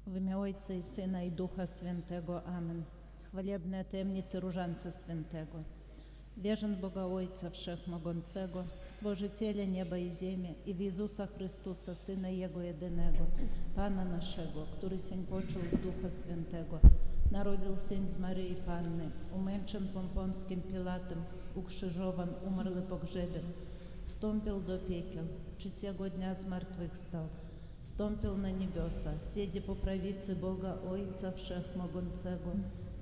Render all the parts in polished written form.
W imię Ojca i Syna i Ducha Świętego. Amen. Chwalebne tajemnice Różańca Świętego. Wierzę w Boga Ojca Wszechmogącego, Stworzyciela nieba i ziemi i w Jezusa Chrystusa, Syna Jego jedynego, Pana naszego, który się począł z Ducha Świętego, narodził się z Maryi Panny, umęczon Pomponskim Pilatem, ukrzyżowan, umarły pogrzebem, wstąpił do piekiel, trzeciego dnia z martwych stał, wstąpił na niebiosa, siedzi po prawicy Boga Ojca Wszechmogącego,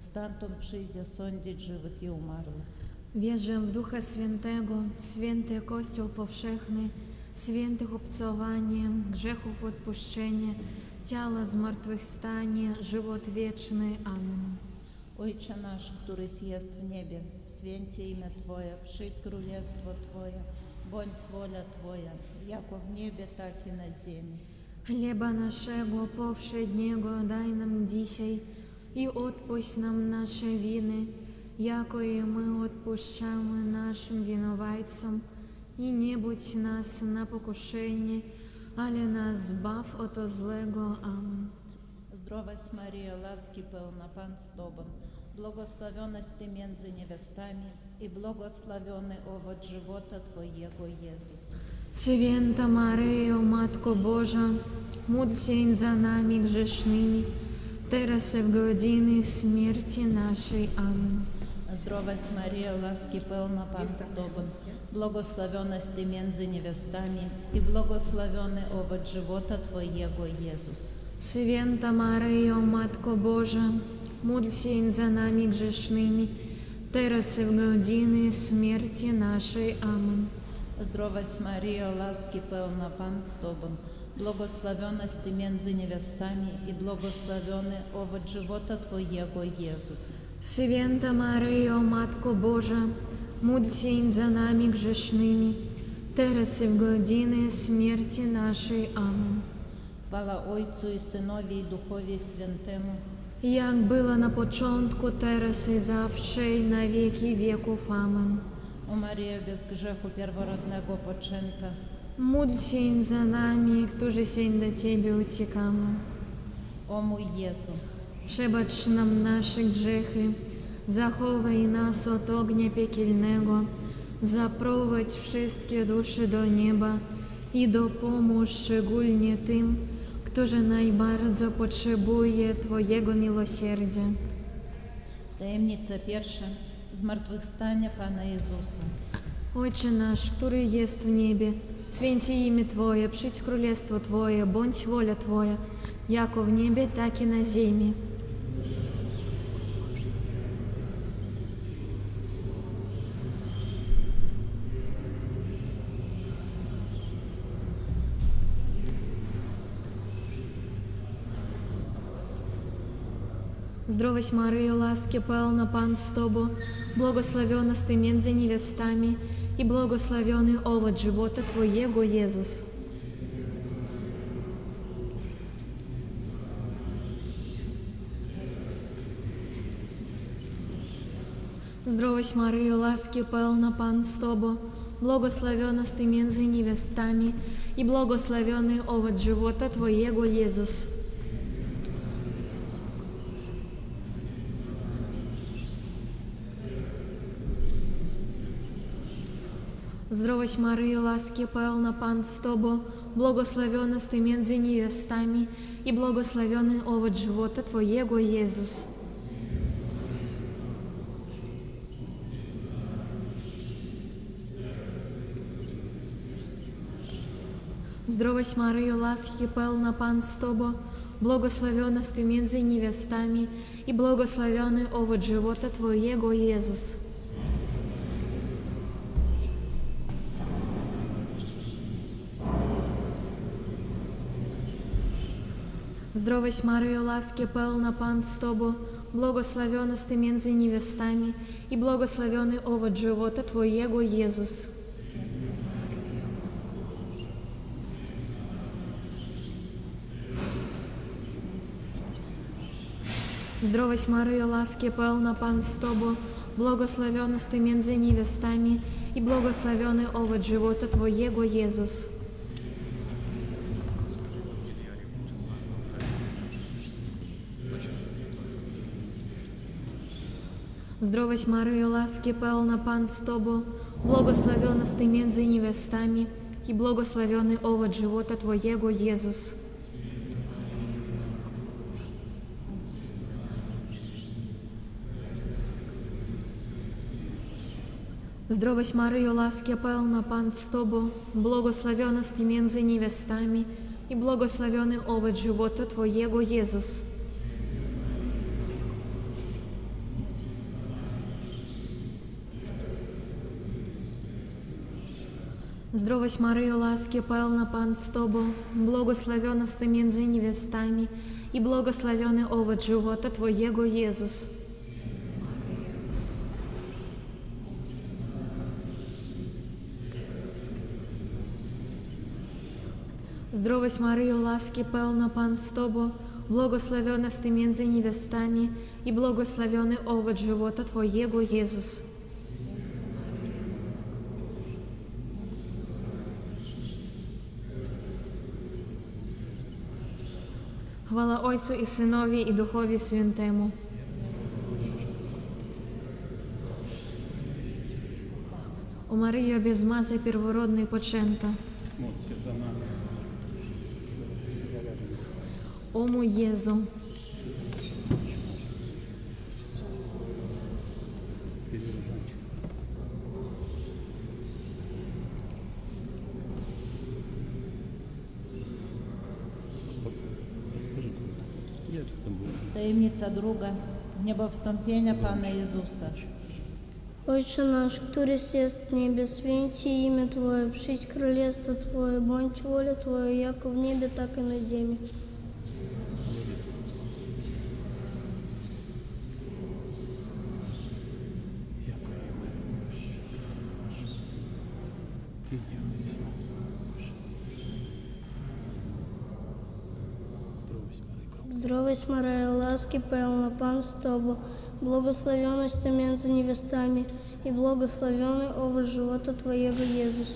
stamtąd przyjdzie sądzić żywych i umarłych. Wierzę w Ducha Świętego, święty Kościół powszechny, świętych obcowanie, grzechów odpuszczenie, ciała zmartwychwstanie, żywot wieczny. Amen. Ojcze nasz, któryś jest w niebie, święcie imię Twoje, przyjdź królestwo Twoje, bądź wola Twoja, jako w niebie, tak i na ziemi. Chleba naszego powszedniego daj nam dzisiaj i odpuść nam nasze winy, jako i my odpuszczamy naszym winowajcom, i nie budź nas na pokuszenie, ale nas zbaw od złego. Amen. Zdrowaś Maryjo, łaski pełna, Pan z Tobą, błogosławionaś Ty między niewiastami i błogosławiony owoc żywota Twojego, Jezus. Święta Maryjo, Matko Boża, módl się za nami grzesznymi, teraz i w godzinie śmierci naszej. Amen. Zdrowaś Maryjo, łaski pełna, Pan z Tobą, błogosławionaś Ty między niewiastami i błogosławiony owoc żywota Twojego, Jezus. Święta Maryjo, Matko Boża, módl się za nami grzesznymi, teraz i w godzinie śmierci naszej. Amen. Zdrowaś Maryjo, łaski pełna, Pan z Tobą, błogosławionaś Ty między niewiastami i błogosławiony owoc żywota Twojego, Jezus. Święta Maryjo, Matko Boża, módl się za nami grzesznymi, teraz i w godzinie śmierci naszej. Amen. Chwała Ojcu i Synowi i Duchowi Świętemu, Jak było na początku, teraz i zawsze, i na wieki wieków. Amen. o Maryjo bez grzechu pierworodnego poczęta, Módl się za nami, którzy się do Ciebie uciekamy. o mój Jezu, Przebacz nam nasze grzechy, zachowaj nas od ognia piekielnego, zaprowadź wszystkie dusze do nieba i dopomóż szczególnie tym, którzy najbardziej potrzebują Twojego miłosierdzia. tajemnica pierwsza, zmartwychwstanie Pana Jezusa. Ojcze nasz, który jest w niebie, święci imię Twoje, przyjdź królestwo Twoje, bądź wola Twoja, jako w niebie, tak i na ziemi. Zdrowaś Maryjo, łaski pełna, Pan z Tobą, błogosławionaś Ty między niewiastami i błogosławiony owoc żywota Twojego, Jezus. Zdrowaś Maryjo, łaski pełna, Pan z Tobą, błogosławionaś Ty między niewiastami i błogosławiony owoc żywota Twojego, Jezus. Zdrowaś Maryjo, łaski pełna, Pan z Tobą, błogosławionaś Ty między niewiastami i błogosławiony owoc żywota Twojego, Jezus. Zdrowaś Maryjo, łaski pełna, Pan z Tobą, błogosławionaś Ty między niewiastami i błogosławiony owoc żywota Twojego, Jezus. Zdrowaś Maryjo, łaski pełna, Pan z Tobą, błogosławionaś Ty między niewiastami i błogosławiony owoc żywota Twojego, Jezus. Zdrowaś Maryjo, łaski pełna, Pan z Tobą, błogosławionaś Ty między niewiastami i błogosławiony owoc żywota Twojego, Jezus. Zdrowaś Maryjo, łaski pełna Pan z Tobą, błogosławionaś Ty między niewiastami i błogosławiony owoc żywota Twojego, Jezus. Zdrowaś Maryjo, łaski pełna Pan z Tobą, błogosławionaś Ty między niewiastami i błogosławiony owoc żywota Twojego, Jezus. Zdrowaś Maryjo, łaski pełna Pan z Tobą, błogosławionaś Ty między niewiastami i błogosławiony owoc żywota Twojego, Jezus. Zdrowaś Maryjo, łaski pełna Pan z Tobą, błogosławionaś Ty między niewiastami i błogosławiony owoc żywota Twojego, Jezus. Chwała Ojcu i Synowi i Duchowi Świętemu. O Maryjo, bez mazy pierworodnej poczęta. Módl się za nami. O mój Jezu, Скажи, jak to było? Таємниця друга – небовстąpienia Pana Jezusa. Отче наш, который сест в небе, святится имя Твое, придь королевство Твое, будь воля Твоя, яко в небе, так и на земле. Здравость, Мария, ласки певна, Пан с Тобой, благословенность Ты между невестами, и благословенный овощ живота Твоего, Иисус.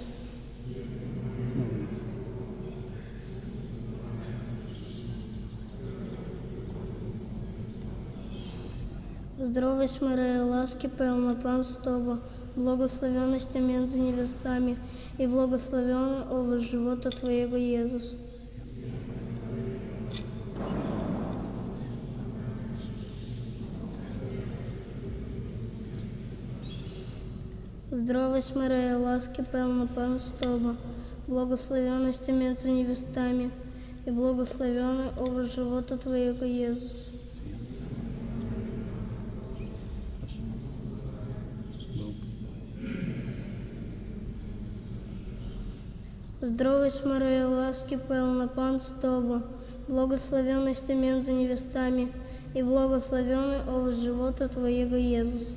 Здравость, Мария, ласки певна, Пан с Тобой, благословенность Ты между невестами, и благословенный овощ живота Твоего, Иисус. Здравость, Мария, ласки певна, Пан с Тобой, благословенность Ты между невестами, и благословенный овощ живота Твоего, Иисус. Здравость, Мария, ласки певна, Пан с Тобой, благословенность Ты между невестами, и благословенный овощ живота Твоего, Иисус.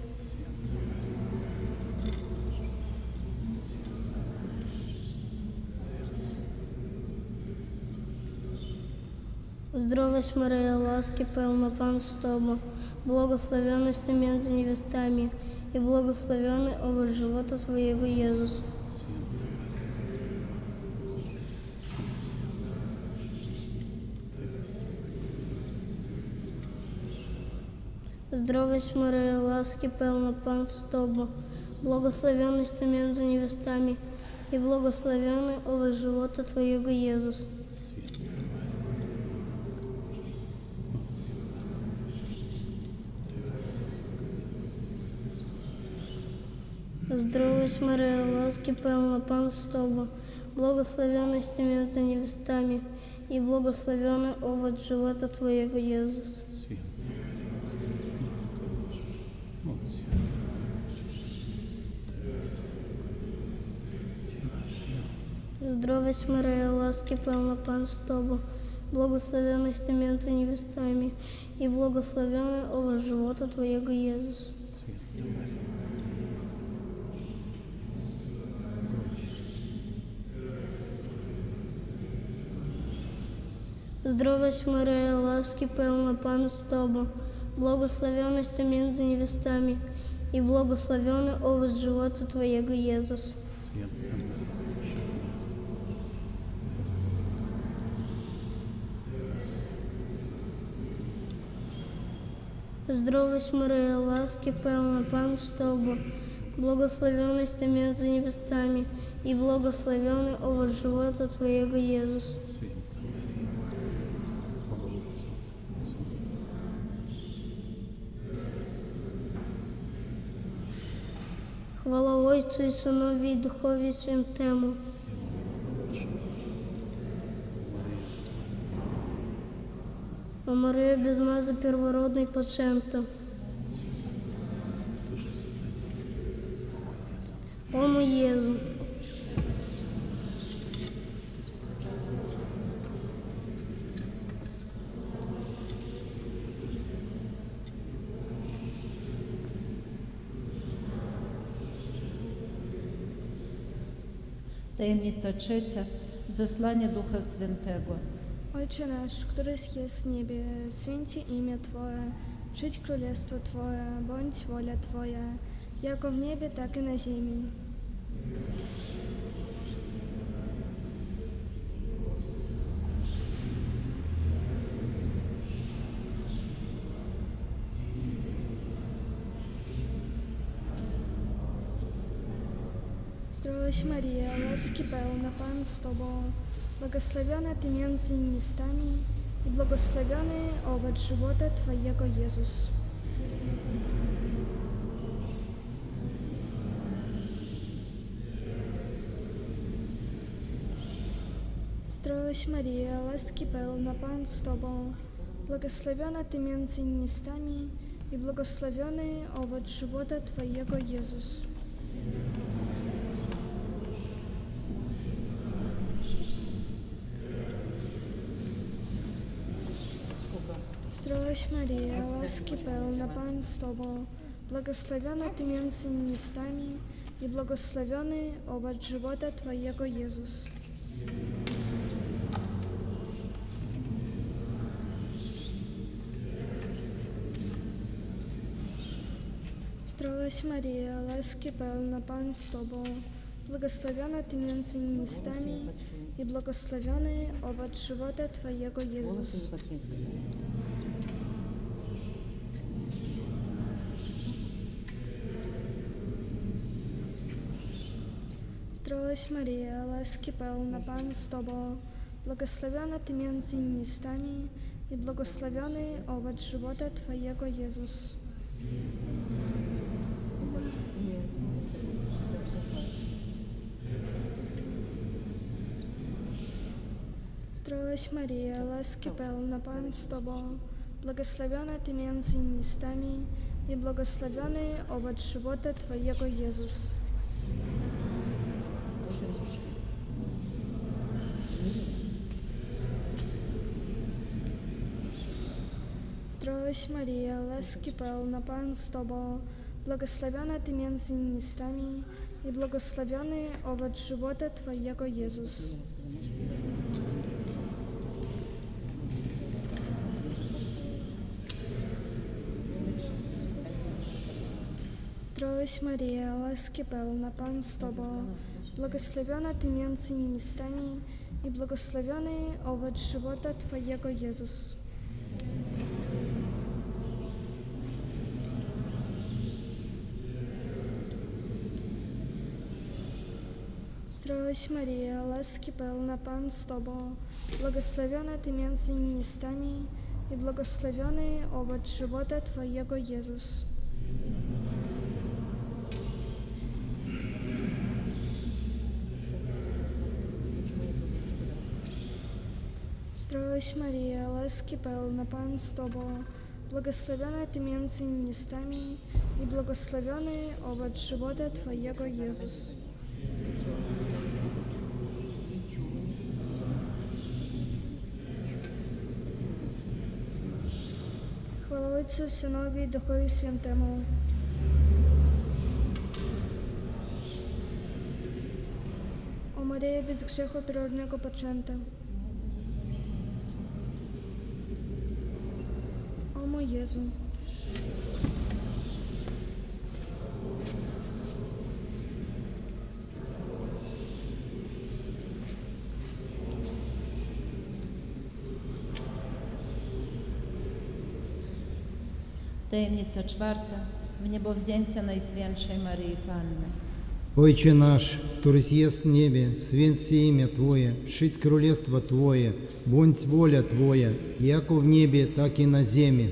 Здравость, Мария, ласки певна, Пан с Тобой, благословенность Ты между невестами, и благословенный овощ живота Твоего, Иисус. Здравость, Мария, ласки певна, Пан с Тобой, благословенность Ты между невестами, и благословенный овощ живота Твоего, Иисус. Здравость, Мария, ласки певна, Пан с Тобой, благословенность Ты между невестами, и благословенный овощ живота Твоего, Иисус. Здравость, Мария, ласки певна, Пан с Тобой, благословенность Ты между невестами, и благословенный овощ живота Твоего, Иисус. Здравость, Мария, ласки певна, Пан с Тобой, благословенность Ты между невестами, и благословенный овощ живота Твоего, Иисус. Zdrowaś Maryjo, łaski pełna, Pan z Tobą, błogosławionaś Ty między niewiastami i błogosławiony owoc żywota Twojego, Jezus. Święta Maryjo, błogosław. Хвала Отцю і Синові і Духові Святому. О Марія без мази первородний почента. О мой Єзу. Tajemnica trzecia. Zesłanie Ducha Świętego. Ojcze nasz, któryś jest w niebie, święci imię Twoje, przyjdź królestwo Twoje, bądź wola Twoja, jako w niebie, tak i na ziemi. Zdrowaś Maryjo, łaski pełna, Pan z Tobą, błogosławiona Ty między niewiastami i błogosławiony owoc żywota Twojego, Jezus. Zdrowaś Maryjo, łaski pełna, Pan z Tobą, błogosławiona Ty między niewiastami i błogosławiony owoc żywota Twojego, Jezus. Zdrowaś Maryjo, łaski pełna, Pan z Tobą, błogosławiona Ty między niewiastami i błogosławiony owoc żywota Twojego, Jezus. Zdrowaś Maryjo, łaski pełna, Pan z Tobą, błogosławiona Ty między niewiastami i błogosławiony owoc żywota Twojego, Jezus. Zdrowaś Maryjo, łaski pełna, Pan z Tobą, błogosławiona Ty między niewiastami i błogosławiony owoc żywota Twojego, Jezus. Zdrowaś Maryjo, łaski pełna, Pan z Tobą, błogosławiona Ty między niewiastami i błogosławiony owoc żywota Twojego, Jezus. Zdrowaś Maryjo, łaski pełna, Pan z Tobą, błogosławiona Ty między niewiastami i błogosławiony owoc żywota Twojego, Jezus. Zdrowaś Maryjo, łaski pełna, Pan z Tobą, błogosławiona Ty między niewiastami i błogosławiony owoc żywota Twojego, Jezus. Zdrowaś Maryjo, łaski pełna, Pan z Tobą, błogosławiona Ty między niewiastami i błogosławiony owoc żywota Twojego, Jezus. Zdrowaś Maryjo, łaski pełna, Pan z Tobą, błogosławiona Ty między niewiastami i błogosławiony owoc żywota Twojego, Jezus. Chwała Ojcu, Synowi i Duchowi Świętemu. O Maryjo bez grzechu pierworodnego poczęta. O mój Jezu. Tajemnica czwarta. Wniebowzięcie Najświętszej Maryi Panny. Отче наш, который есть в небе, святся имя Твое, придь кралевство Твое, будь воля Твоя, яко в небе, так и на земле.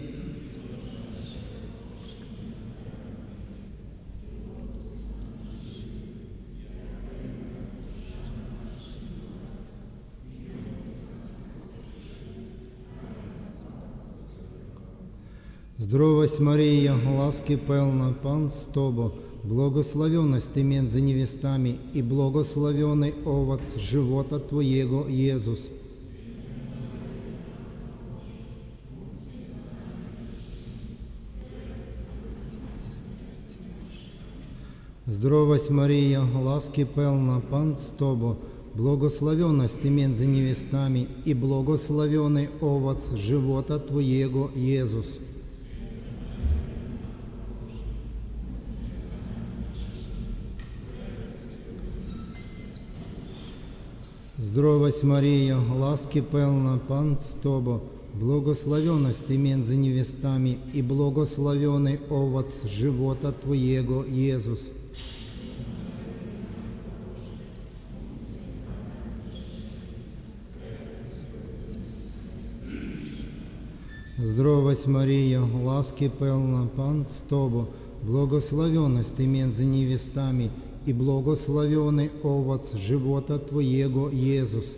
Здравость Мария, ласки певна, Пан с Тобой, благословенность Ты между невестами, и благословенный овоц живота Твоего, Иисус. Здравость Мария, ласки певна, Пан с Тобой, благословенность Ты между невестами, и благословенный овоц живота Твоего, Иисус. Здравость Мария, ласки певна, Пан с Тобой, благословенность Ты между невестами, и благословенный овоц живота Твоего, Иисус. Здравость Мария, ласки певна, Пан с Тобой, благословенность Ты между невестами, и благословенный овоц живота Твоего, Иисус.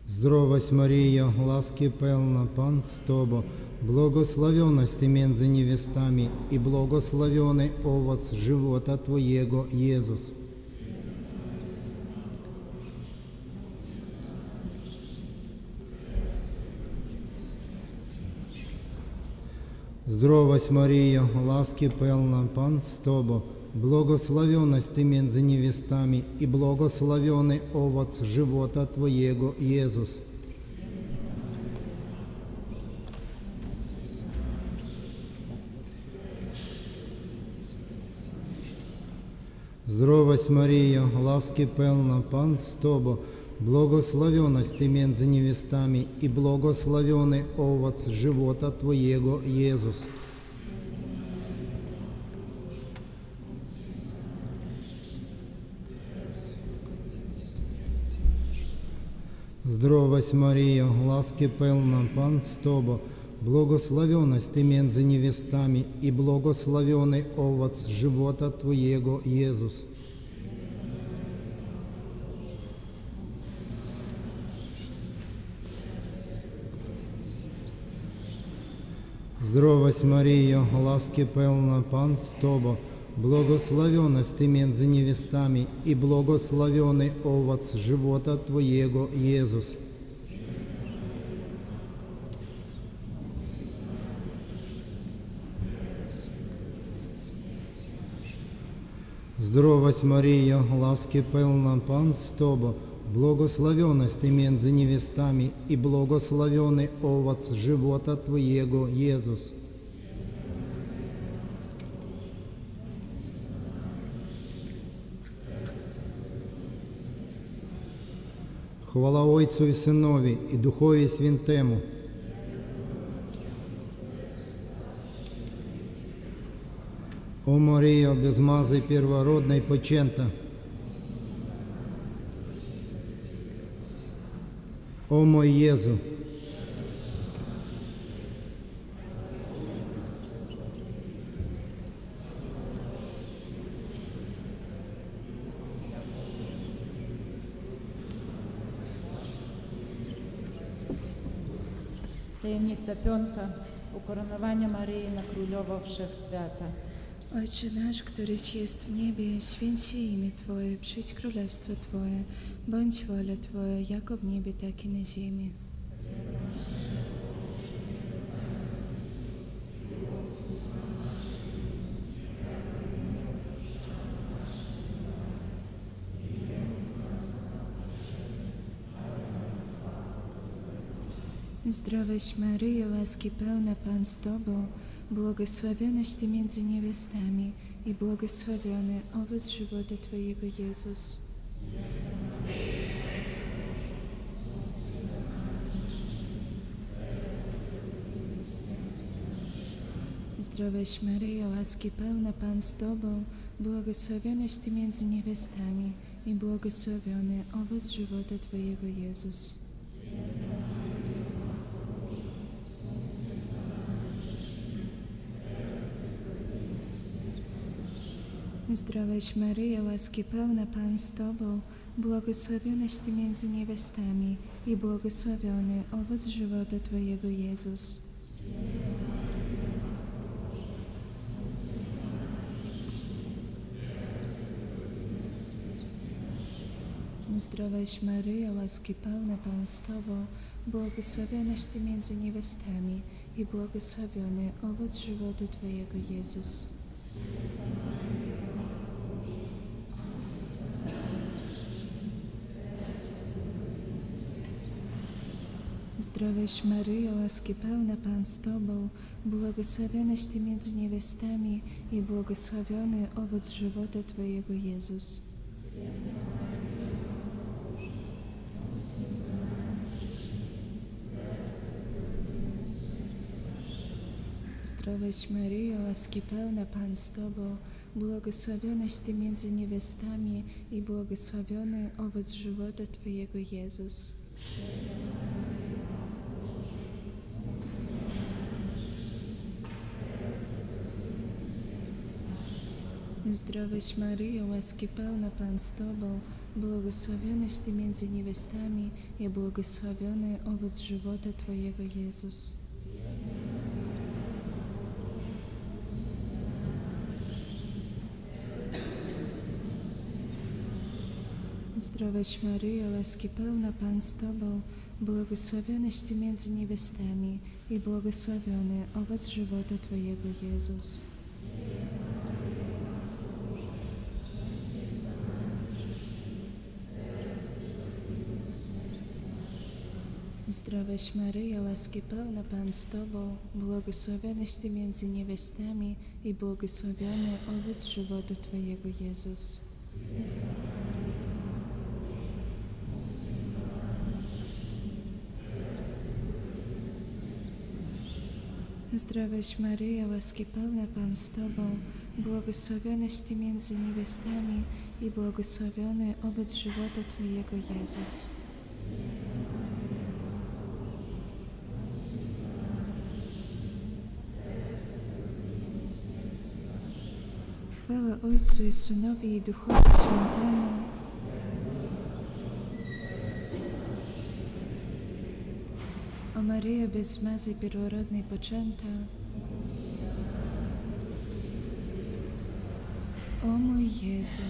Здравость Мария, ласки певна, Пан с Тобой, благословенность Ты между невестами, и благословенный овоц живота Твоего, Иисус. Здравость Мария, ласки певна, Пан с Тобой, благословенность Ты между невестами, и благословенный овоц живота Твоего, Иисус. Здравость Мария, ласки певна, Пан с Тобой, благословенность Ты между невестами, и благословенный овоц живота Твоего, Иисус. Здравость Мария, ласки певна, Пан с Тобой, благословенность Ты между невестами, и благословенный овоц живота Твоего, Иисус. Здравость Мария, ласки певна, Пан с Тобой, благословенность Ты между невестами, и благословенный овоц живота Твоего, Иисус. Здравость Мария, ласки певна, Пан с Тобой, благословенность Ты между невестами, и благословенный овоц живота Твоего, Иисус. Хвала Отцу и Сынові, і Духові Святому. О Мария, без мази первородной почента, о мой Єзу, Tajemnica piąta. Ukoronowanie Maryi na Królową Wszechświata. Ojcze nasz, któryś jest w niebie, święć się imię Twoje, przyjdź królestwo Twoje, bądź wola Twoja, jako w niebie, tak i na ziemi. Zdrowaś Maryjo, łaski pełna, Pan z Tobą, błogosławionaś Ty między niewiastami i błogosławiony owoc żywota Twojego, Jezus. Zdrowaś Maryjo, łaski pełna Pan z Tobą, błogosławionaś Ty między niewiastami i błogosławiony owoc żywota Twojego Jezus. Zdrowaś Maryjo, łaski pełna Pan z Tobą, błogosławionaś Ty między niewiastami i błogosławiony owoc żywota Twojego Jezus. Zdrowaś Maryjo, łaski pełna Pan z Tobą, błogosławionaś Ty między niewiastami i błogosławiony owoc żywota Twojego Jezus. Zdrowaś Maryjo, łaski pełna Pan z Tobą, błogosławionaś Ty między niewiastami i błogosławiony owoc żywota Twojego Jezus. Zdrowaś Maryjo, łaski pełna Pan z Tobą, błogosławionaś Ty między niewiastami i błogosławiony owoc żywota Twojego Jezus. Zdrowaś Maryjo, łaski pełna Pan z Tobą, błogosławionaś Ty między niewiastami i błogosławiony owoc żywota Twojego Jezus. Zdrowaś Maryjo, łaski pełna Pan z Tobą, błogosławionaś Ty między niewiastami i błogosławiony owoc żywota Twojego Jezus. Zdrowaś Maryjo, łaski pełna Pan z Tobą, błogosławionaś Ty między niewiastami i błogosławiony owoc żywota Twojego Jezus. Zdrowaś Maryjo, łaski pełna Pan z Tobą, błogosławionaś Ty między niewiastami i błogosławiony owoc żywota Twojego Jezus. Chwała Ojcu i Synowi i Duchowi Świętemu. O Maryjo bez zmazy pierworodnej poczęta, o mój Jezu.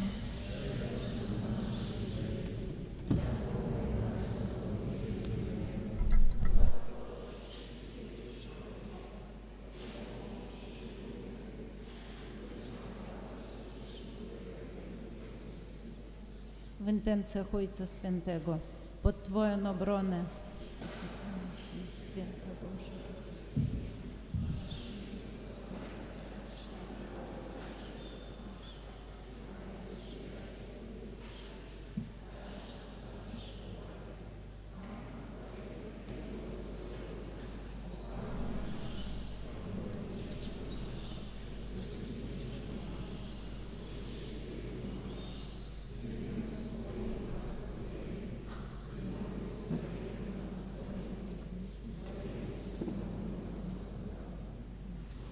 W intencjach Ojca Świętego, pod Twoją obronę, Święta Boże,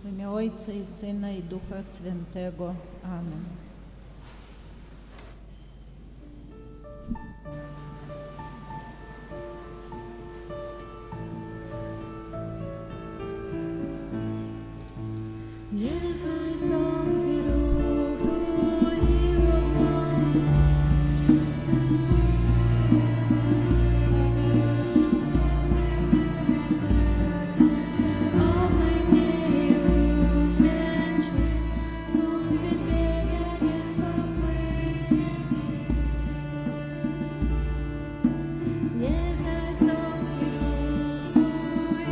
w imię Ojca i Syna i Ducha Świętego. Amen. Niechaj stąpi duch Twój obnowi. Obejmij już świeci, uwielbienia niech popłynie. Niechaj stąpi duch Twój.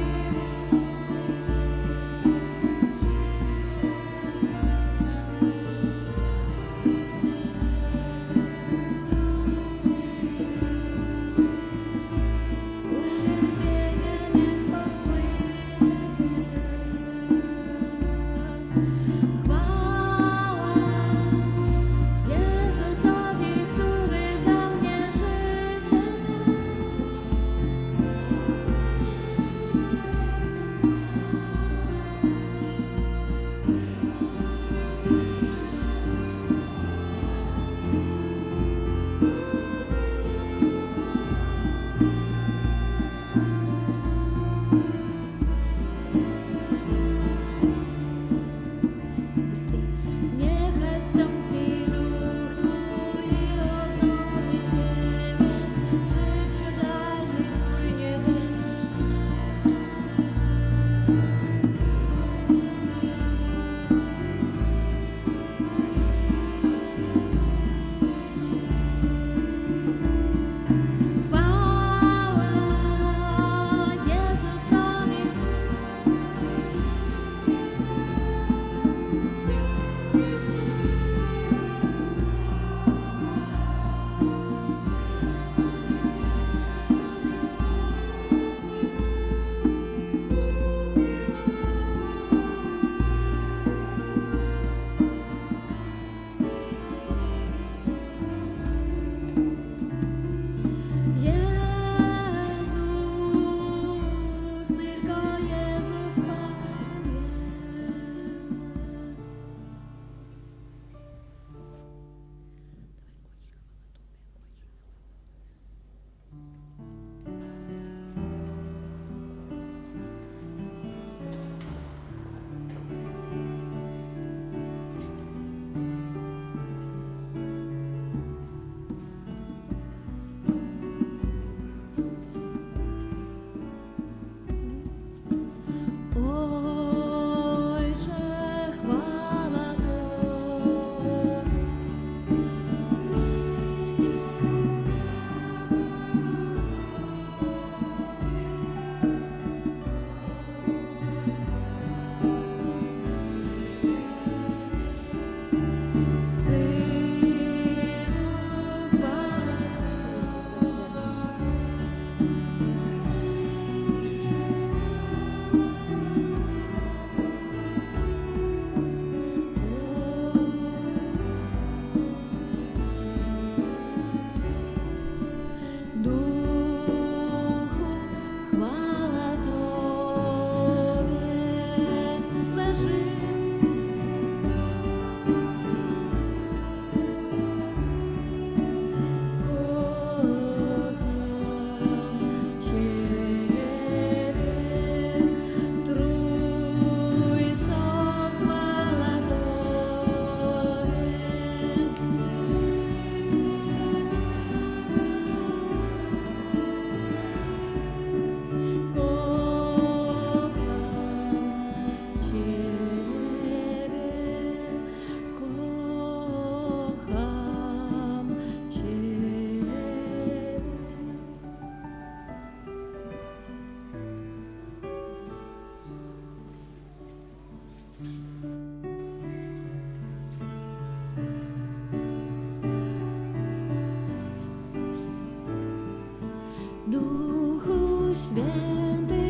Święty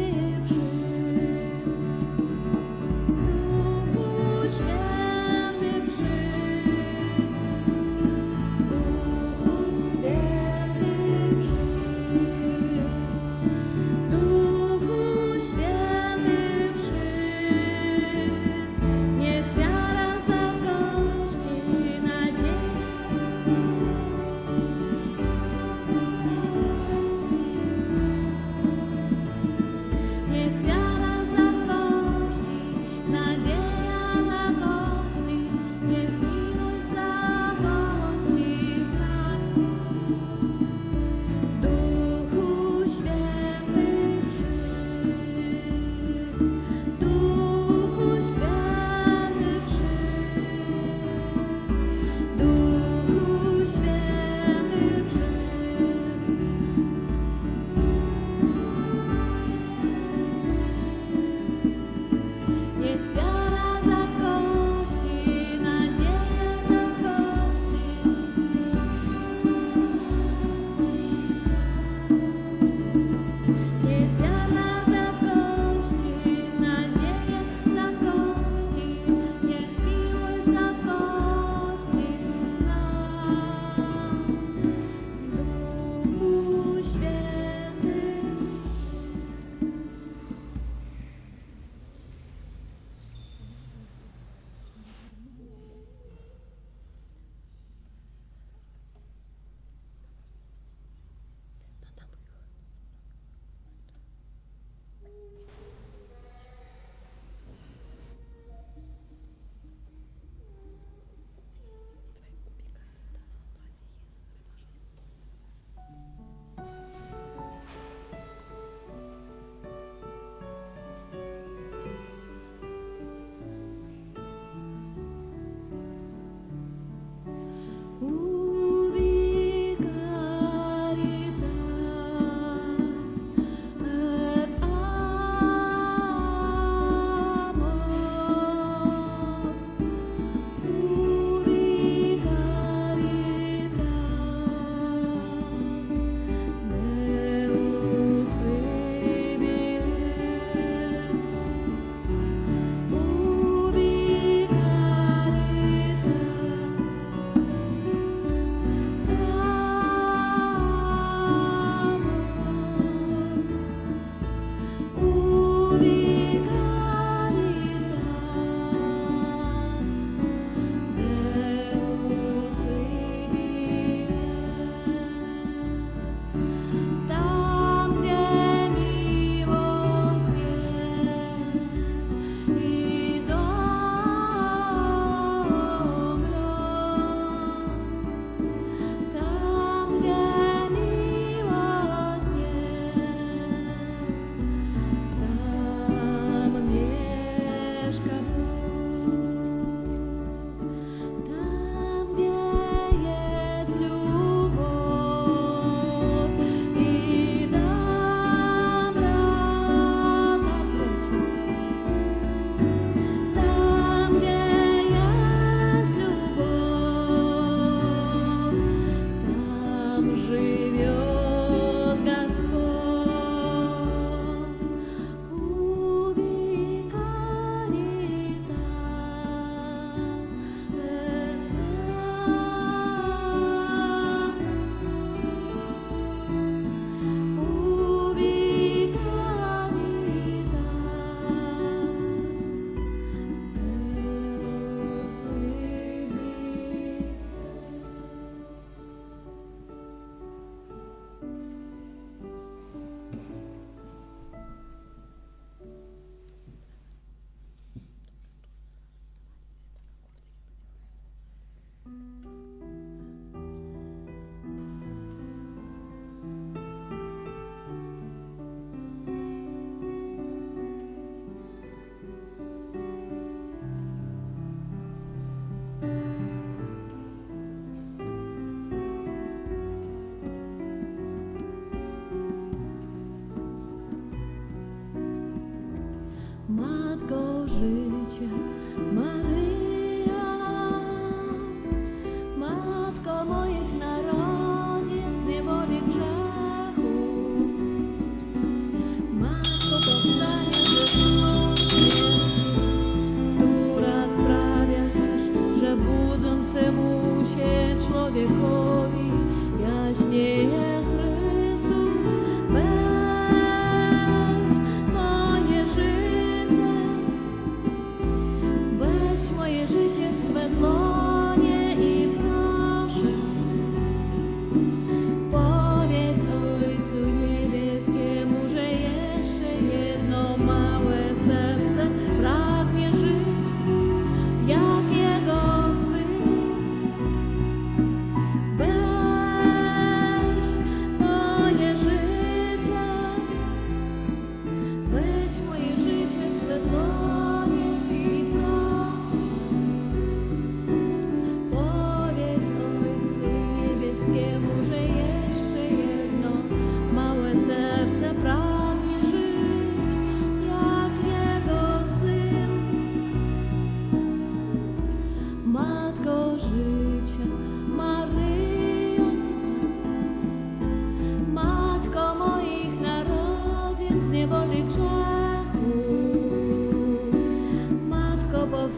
przyjdź. Duchu Święty przyjdź. Duchu Święty przyjdź. Duchu Święty przyjdź. Niech wiara zagości nadziei.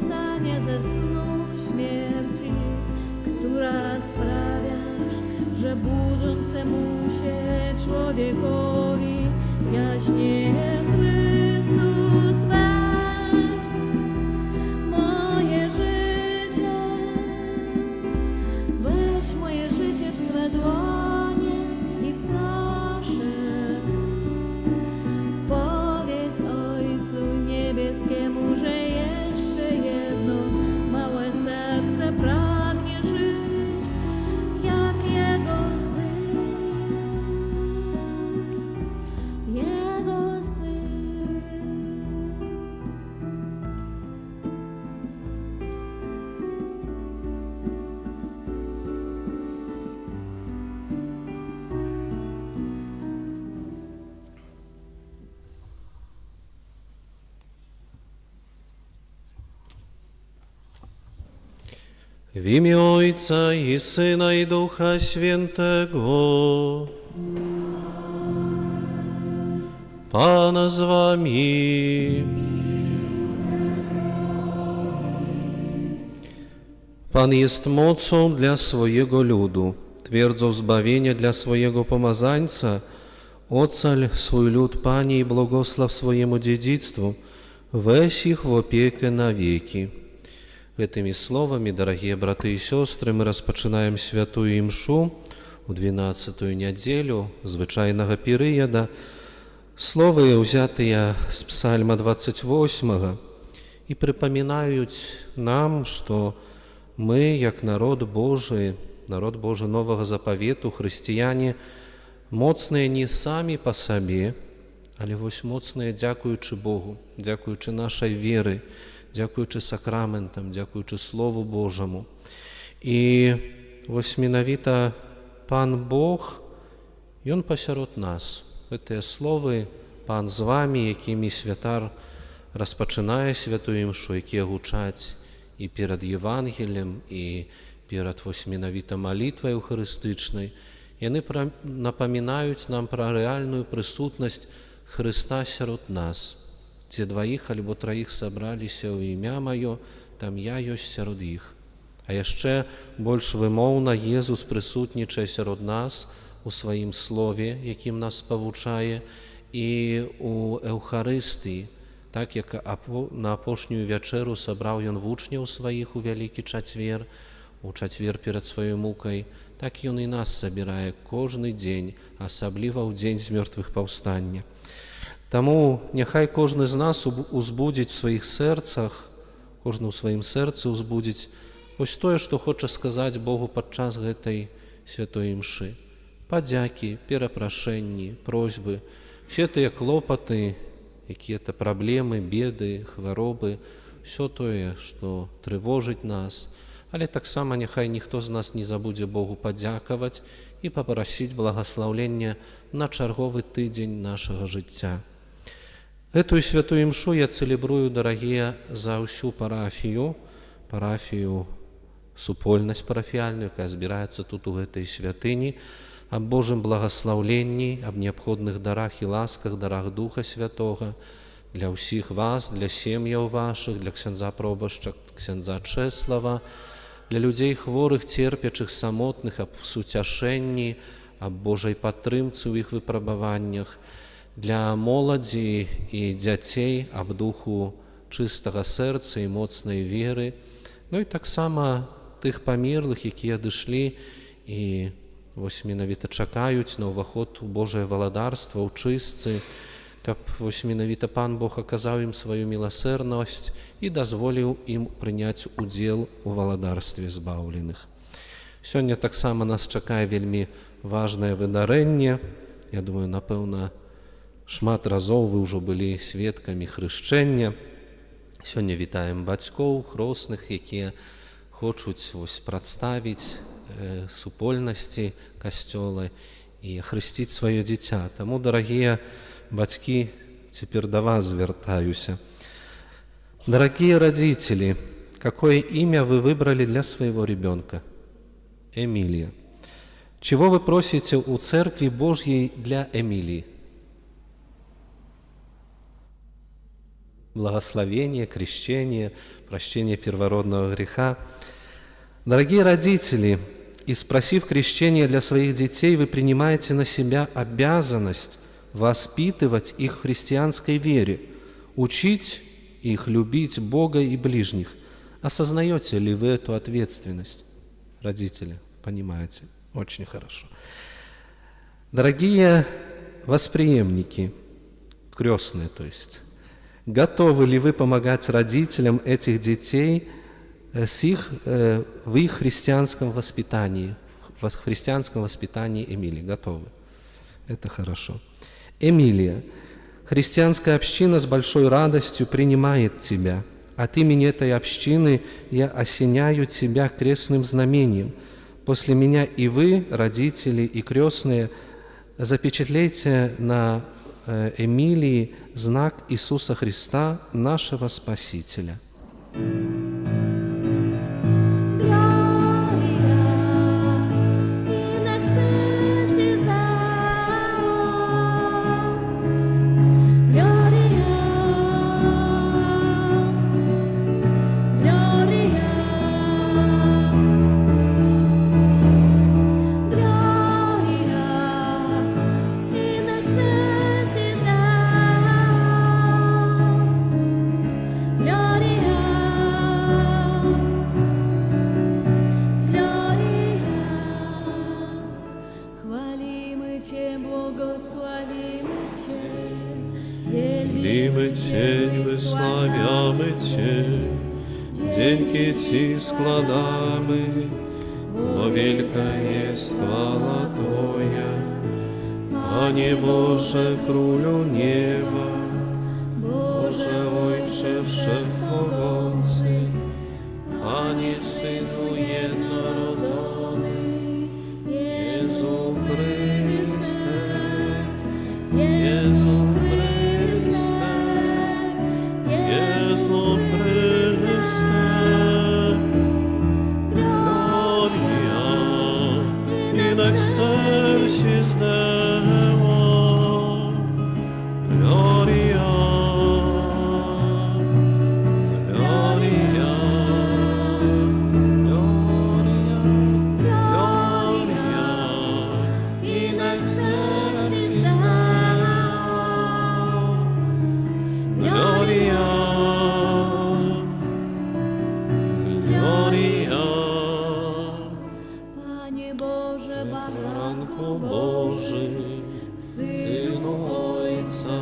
powstanie ze snów śmierci, która sprawiasz, że budzącemu się człowiekowi jaśnieje Chrystus weź. Moje życie, weź moje życie w swe dłonie i proszę, powiedz Ojcu Niebieskiemu, że jeszcze jedno małe serce pragnie żyć jak Jego Syn. Jego Syn. W imię Ojca i Syna i Ducha Świętego. Pana z wami. Pan jest mocą dla swojego ludu, twierdzą zbawienia dla swojego pomazańca. Ocal swój lud, Panie, i błogosław swojemu dziedzictwu, weź ich w opiekę na wieki. Этими словами, дорогие браты и сестры, мы распочинаем святую мшу у 12-ю неделю звичайного періоду. Слови, взятые з Псальма 28, і припоминають нам, що ми, як народ Божий Нового Заповіту, християни, моцні не самі по собі, але ось моцні дякуючи Богу, дякуючи нашій вірі, дякуючи сакраментам, дякуючи Слову Божому. І ось менавіта Пан Бог, Ён посеред нас. Гэтыя словы «Пан з вами», якімі святар распачынае святую імшу, якія гучаць і перад Євангеліем, і перад вось менавіта малітвай eucharystyczнай, яны напамінаюць нам пра рэальную прысутнасць Хрыста сярод нас. Дзе дваіх альбо траіх сабраліся ў імя маё, там я ёсць сярод іх. А яшчэ больш вымоўна Езус прысутнічае сярод нас у сваім слове, якім нас павучае, і у Еўхарыстыі, так як на апошнюю вячэру сабраў ён вучняў сваіх у вялікі чацвер, у чацвер перад сваёй мукай, так ён і нас сабірае кожны дзень, асабліва ў дзень з мёртвых паўстання. Таму няхай кожны з нас узбудзіць у сваіх сэрцах, кожны ў сваім сэрцы узбудзіць вось тое, што хоча сказаць Богу падчас гэтай святой імшы. Падзякі, перапрашэнні, просьбы, все тыя клопаты, якія-то праблемы, беды, хваробы, все тое, што трывожыць нас. Але таксама няхай ніхто з нас не забудзе Богу падзякаваць і папрасіць благаслаўлення на чарговы тыдзень нашага жыцця. Гэтую святую імшу я цэлебрую, дарагія, за ўсю парафію супольнасць парафіяльную, якая збіраецца тут у гэтай святыні, аб Божым благаслаўленні, аб неабходных дарах і ласках, дарах Духа Святога для ўсіх вас, для сем'яў вашых, для ксяндза пробашча, ксяндза Чэслава, для людзей хворых, церпячых, самотных, аб суцяшэнні, аб Божай падтрымцы ў іх выпрабаваннях, для моладзі і дзяцей, аб духу чыстага сэрца і моцнай веры, ну і таксама тых памерлых, якія адышлі і вось менавіта чакаюць на ўваход у Божае валадарства, ў чыстцы, каб вось менавіта Пан Бог аказаў ім сваю міласэрнасць і дазволіў ім прыняць удзел у валадарстве збаўленых. Сёння таксама нас чакае вельмі важнае выдарэнне. Я думаю, напэўна, шмат разоў вы ўжо былі сведкамі хрышчэння. Сёння вітаем бацькоў, хросных, якія хочуць вось прадставіць супольнасці касцёла і хрысціць сваё дзіця. Таму, дарагія бацькі, цяпер да вас звяртаюся. Дорогие родители, какое имя вы выбрали для своего ребенка? Эмилия. Чего вы просите у Церкви Божьей для Эмилии? благословение, крещение, прощение первородного греха. Дорогие родители, и спросив крещение для своих детей, вы принимаете на себя обязанность воспитывать их в христианской вере, учить их любить Бога и ближних. Осознаете ли вы эту ответственность, родители? Понимаете? Очень хорошо. Дорогие восприемники, крестные, то есть, готовы ли вы помогать родителям этих детей в их христианском воспитании, в христианском воспитании Эмилии? Готовы. Это хорошо. Эмилия, христианская община с большой радостью принимает тебя. От имени этой общины я осеняю тебя крестным знамением. После меня и вы, родители и крестные, запечатлейте на Эмилии знак Иисуса Христа, нашего Спасителя. Dzięki Ci składamy, bo wielka jest chwała Twoja, Panie Boże, Królu nieba, Boże Ojcze Wszechmogący, Panie Synu jednorodzony, Jezu Chryste, Jezu Chryste, Jezu Chryste, Gloria in excelsis Deo, Gloria, Gloria, Gloria, Gloria in excelsis Deo, Gloria, Gloria. Panie Boże, Baranku Boży, Synu Ojca,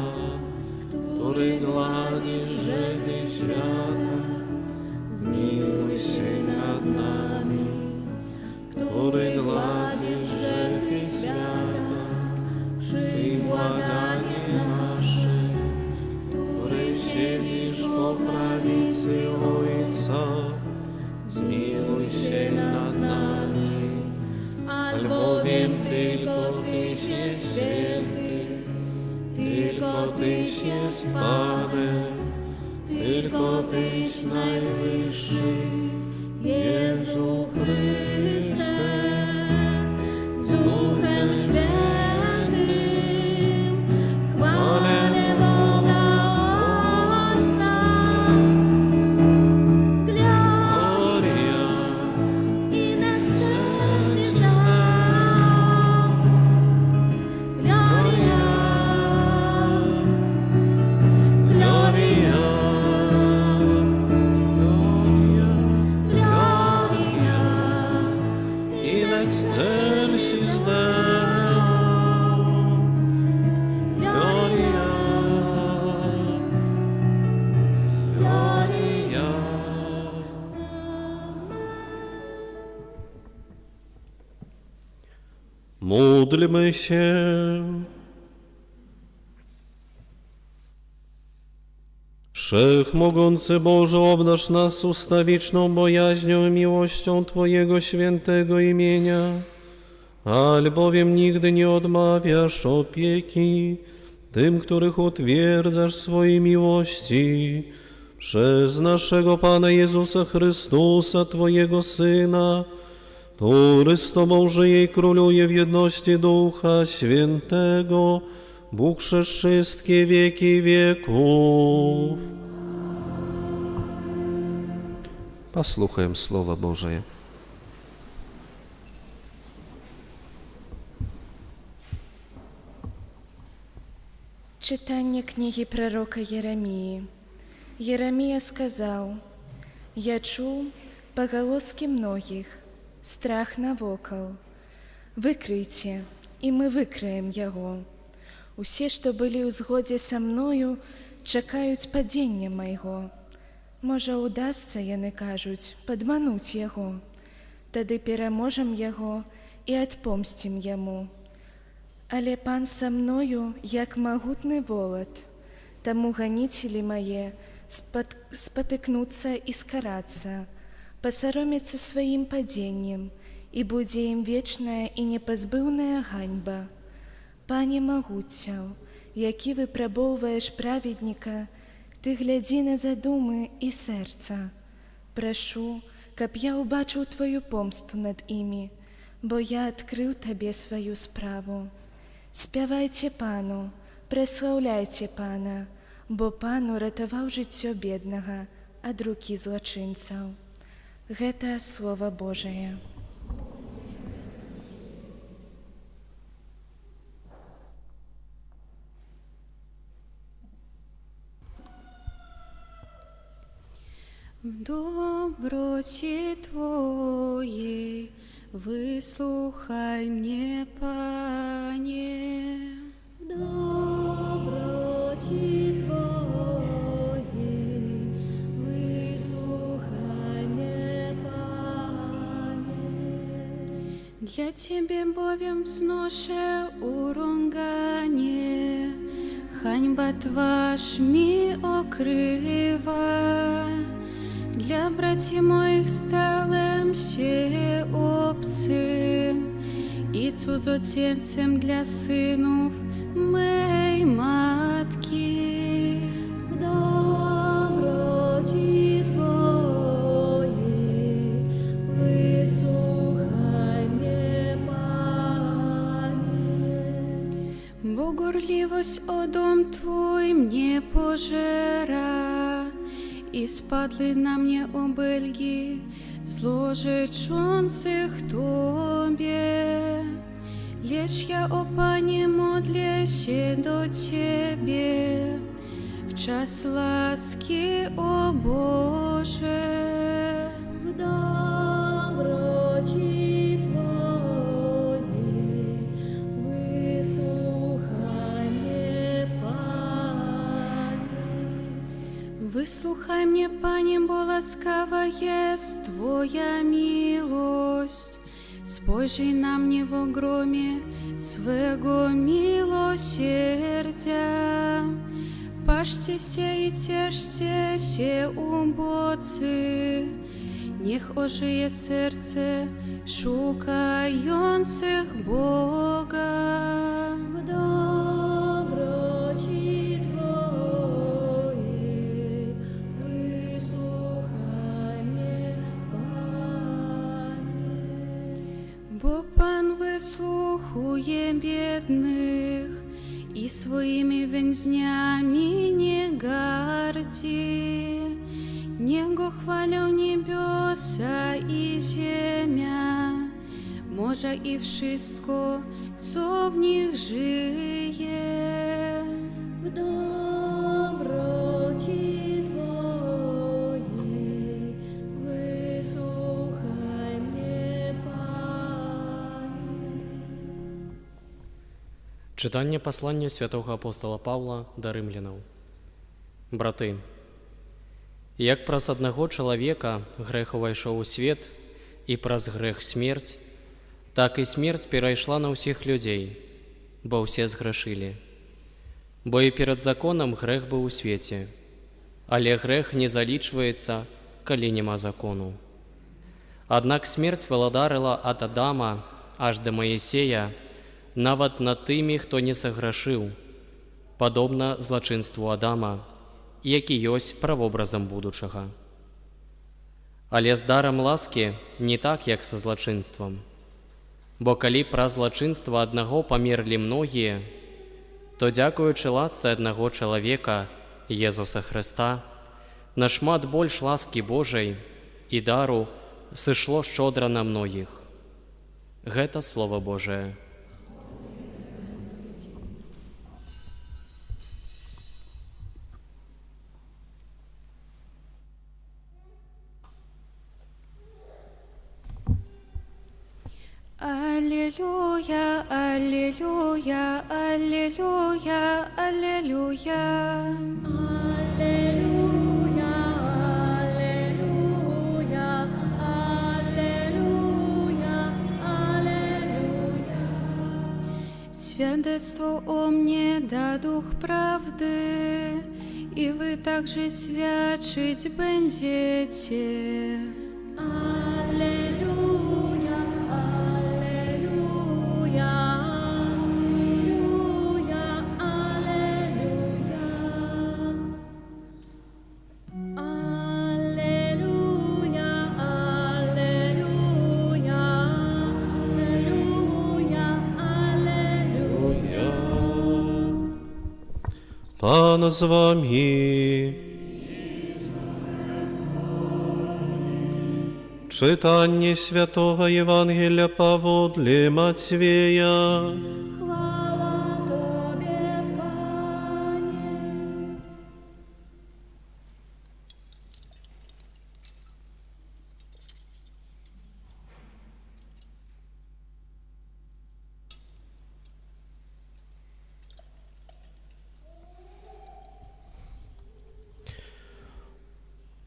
który gładzisz grzechy świata, zmiłuj się nad nami. Który gładzisz grzechy świata, przyjmij błaganie nasze. Który siedzisz po prawicy Ojca, zmiłuj się nad nami. Albowiem tylko Tyś jest święty, tylko Tyś jest Panem, tylko Tyś najwyższy, Jezu Chryste, z Duchem Świętym, chwale Boga Ojca. Gloria in excelsis Deo, Gloria, Gloria, Gloria, Gloria in excelsis Deo, Gloria, Gloria. Módlmy się. Wszechmogący Boże, obdarz nas ustawiczną bojaźnią i miłością Twojego świętego imienia, albowiem nigdy nie odmawiasz opieki tym, których utwierdzasz swojej miłości, przez naszego Pana Jezusa Chrystusa, Twojego Syna, który z Tobą żyje i króluje w jedności Ducha Świętego, Bóg przez wszystkie wieki wieków. Послухаем Слово Божие. Читання книги пророка Єремії. Єремія сказав: «Я чув поголоски многих, страх навокал. Викрийте, і ми викриємо його. Усі, що були у згоді со мною, чекають падіння моєго. Може, удасться, яни кажуть, подмануть його. Тоді переможем його і отпомстим йому. Але Пан со мною, як могутний волод, тому гонители мои спотыкнутся и скараться, посоромятся своим падением, и будет им вечная и непозбывная ганьба. Пане могутял, які випробовуєш праведника, ти гляди на задуми і серця. Прошу, каб я убачив твою помсту над ими, бо я відкрив тобі свою справу. Спявайте Пану, прославляйте Пана, бо Пан уратував життя бідного від руки злочинців. Гэта Слово Божие. В доброте Твоей выслухай мне, Пане. В доброті Твоїй вислухай мене, Пане. Для Тебе, Бовем, взноше урunganie, hańba Twarz mi okrywa. Dla braci moich stałem się obcym i cudzoziemcem dla synów mej matki. В доброті Твоїй вислухай мене, Пане. Bo gorliwość o dom Twój mnie pożera i spadły na mnie obelgi złożyczących Tobie. Lecz ja, o Panie, modlę się do Ciebie w czas łaski, o Boże. В доброті Твоїй вислухай мене, Пане. Wysłuchaj mnie, Panie, bo łaskawa jest Twoja miłość. Spojrzyj na mnie w ogromie swego miłosierdzia. Paszcie się i cieszcie się, ubodzy. Niech ożyje serce szukających Boga. В доброті Твоїй вислухай мене, Пане. Bo Pan wysłuchuje biednych i swoimi więźniami nie gardzi. Niech Go chwalą niebiosa i ziemia, morza i wszystko, co w nich żyje. В доброті Твоїй вислухай мене, Пане. Читання послання святого апостола Павла до римлянаў. Браты, як праз аднаго чалавека грэх увайшоў у свет, і праз грэх смерць, так і смерць перайшла на ўсіх людзей, бо ўсе згрэшылі. Бо і перад законам грэх быў у свеце, але грэх не залічваецца, калі няма закону. Аднак смерць валадарыла ад Адама аж да Маісея, нават над тымі, хто не саграшыў, падобна злачынству Адама, які ёсць правобразам будучага. Але з дарам ласкі не так, як са злачынствам. Бо калі праз злачынства аднаго памерлі многія, то дзякуючы ласцы аднаго чалавека, Езуса Хрыста, нашмат больш ласкі Божай і дару сышло шчодра на многіх. Гэта Слова Божие. Аллилуйя, аллилуйя, аллилуйя, аллилуйя. Аллилуйя, аллилуйя, аллилуйя, аллилуйя. Свидетельство о мне да дух правды, и вы также свідчить będziecie. Аллилуйя, аллилуйя, аллилуйя, аллилуйя. Аллилуйя, аллилуйя, аллилуйя, аллилуйя. Пан з вами. Читання Святого Євангелія паводле Матвея. Хвала Тобі, Пане.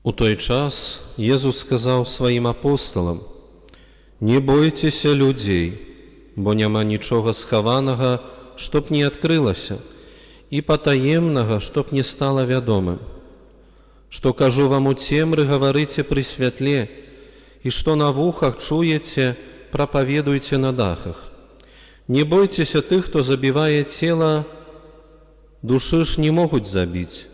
У той час Єсус сказав своїм апостолам: «Не бойтеся людей, бо няма нічого схаваного, чтоб не адкрылася, і патаемнага, чтоб не стало вядомым. Што кажу вам у цемры, гаварыце пры святле, і што на вухах чуеце, прапаведуйце на дахах. Не бойтеся тых, хто забівае цела, душы ж не могуць забіць,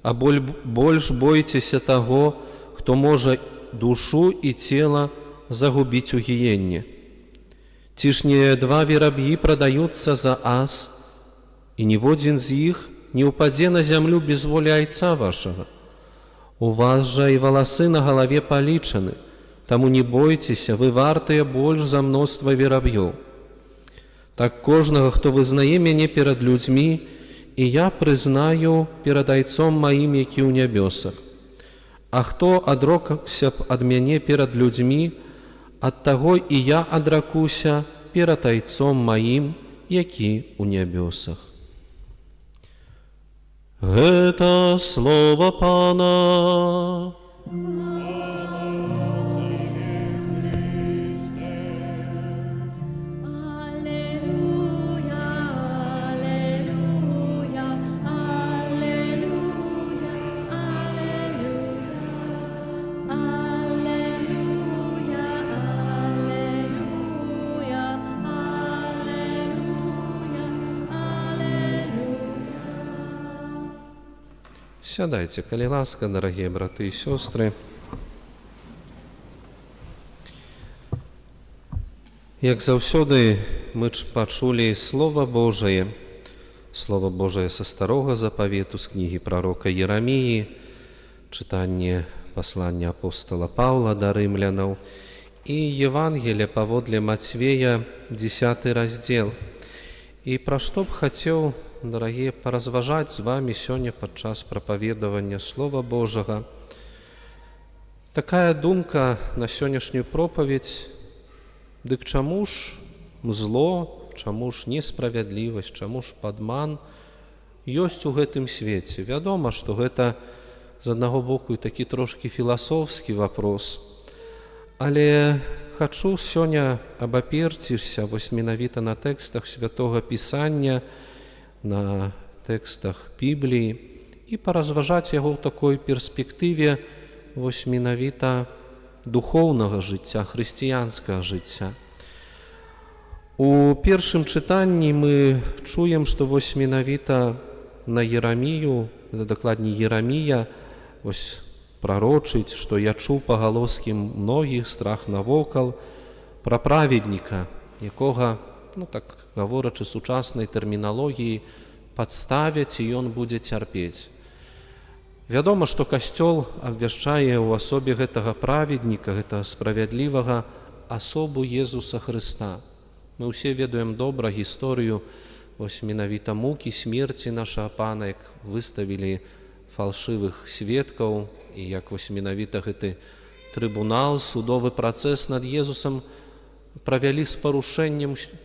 а больш бойцеся таго, хто можа душу і цела загубіць у гіенне. Ці ж не два вераб'і прадаюцца за ас, і ніводзін з іх не ўпадзе на зямлю без волі айца вашага. У вас жа і валасы на галаве палічаны, таму не бойцеся, вы вартыя больш за мноства вераб'ёў. Так кожнага, хто вызнае мяне перад людзьмі, і я прызнаю перад айцом маім, які ў нябёсах. А хто адрокаўся б ад мяне перад людзьмі, ад таго і я адракуся перад айцом маім, які ў нябёсах». Гэта слова Пана. Сядайте, калі ласка, дорогие браты и сестры. Як заўсёды мы пачулі Слово Божие са старога запавету, з кнігі прарока Єраміі, чытанне паслання апостола Паўла да рымлянаў і Евангелие паводле Матвея, 10 раздзел. І пра што б хацеў, дорогие, поразважаць з вами сёння падчас прапаведавання Слова Божага. Такая думка на сённяшнюю пропаведь: дык чаму ж зло, чаму ж несправядлівасць, чаму ж падман ёсць у гэтым свеце? Вядома, што гэта з аднаго боку і такі трошкі філасофскі вопрос, але хачу сёння абаперціся вось менавіта на тэкстах Святога Пісання, на тэкстах Бібліі і паразважаць яго ў такой перспектыве вось менавіта духоўнага жыцця, хрысціянскага жыцця. У першым чытанні мы чуем, што вось менавіта на Ерамію, дакладней Ерамія, вось прарочыць, што я чуў пагалоскі многіх, страх навокал, пра праведніка, якога, так гаворачы сучаснай тэрміналогіі, падставяць, і ён будзе цярпець. Вядома, што Касцёл абвяшчае ў асобе гэтага праведніка, гэтага справядлівага асобу Езуса Хрыста. Мы ўсе ведаем добра гісторыю менавіта мукі, смерці нашага Пана, як выставілі фальшывых сведкаў, і як менавіта гэты трыбунал, судовы працэс над Езусам правялі з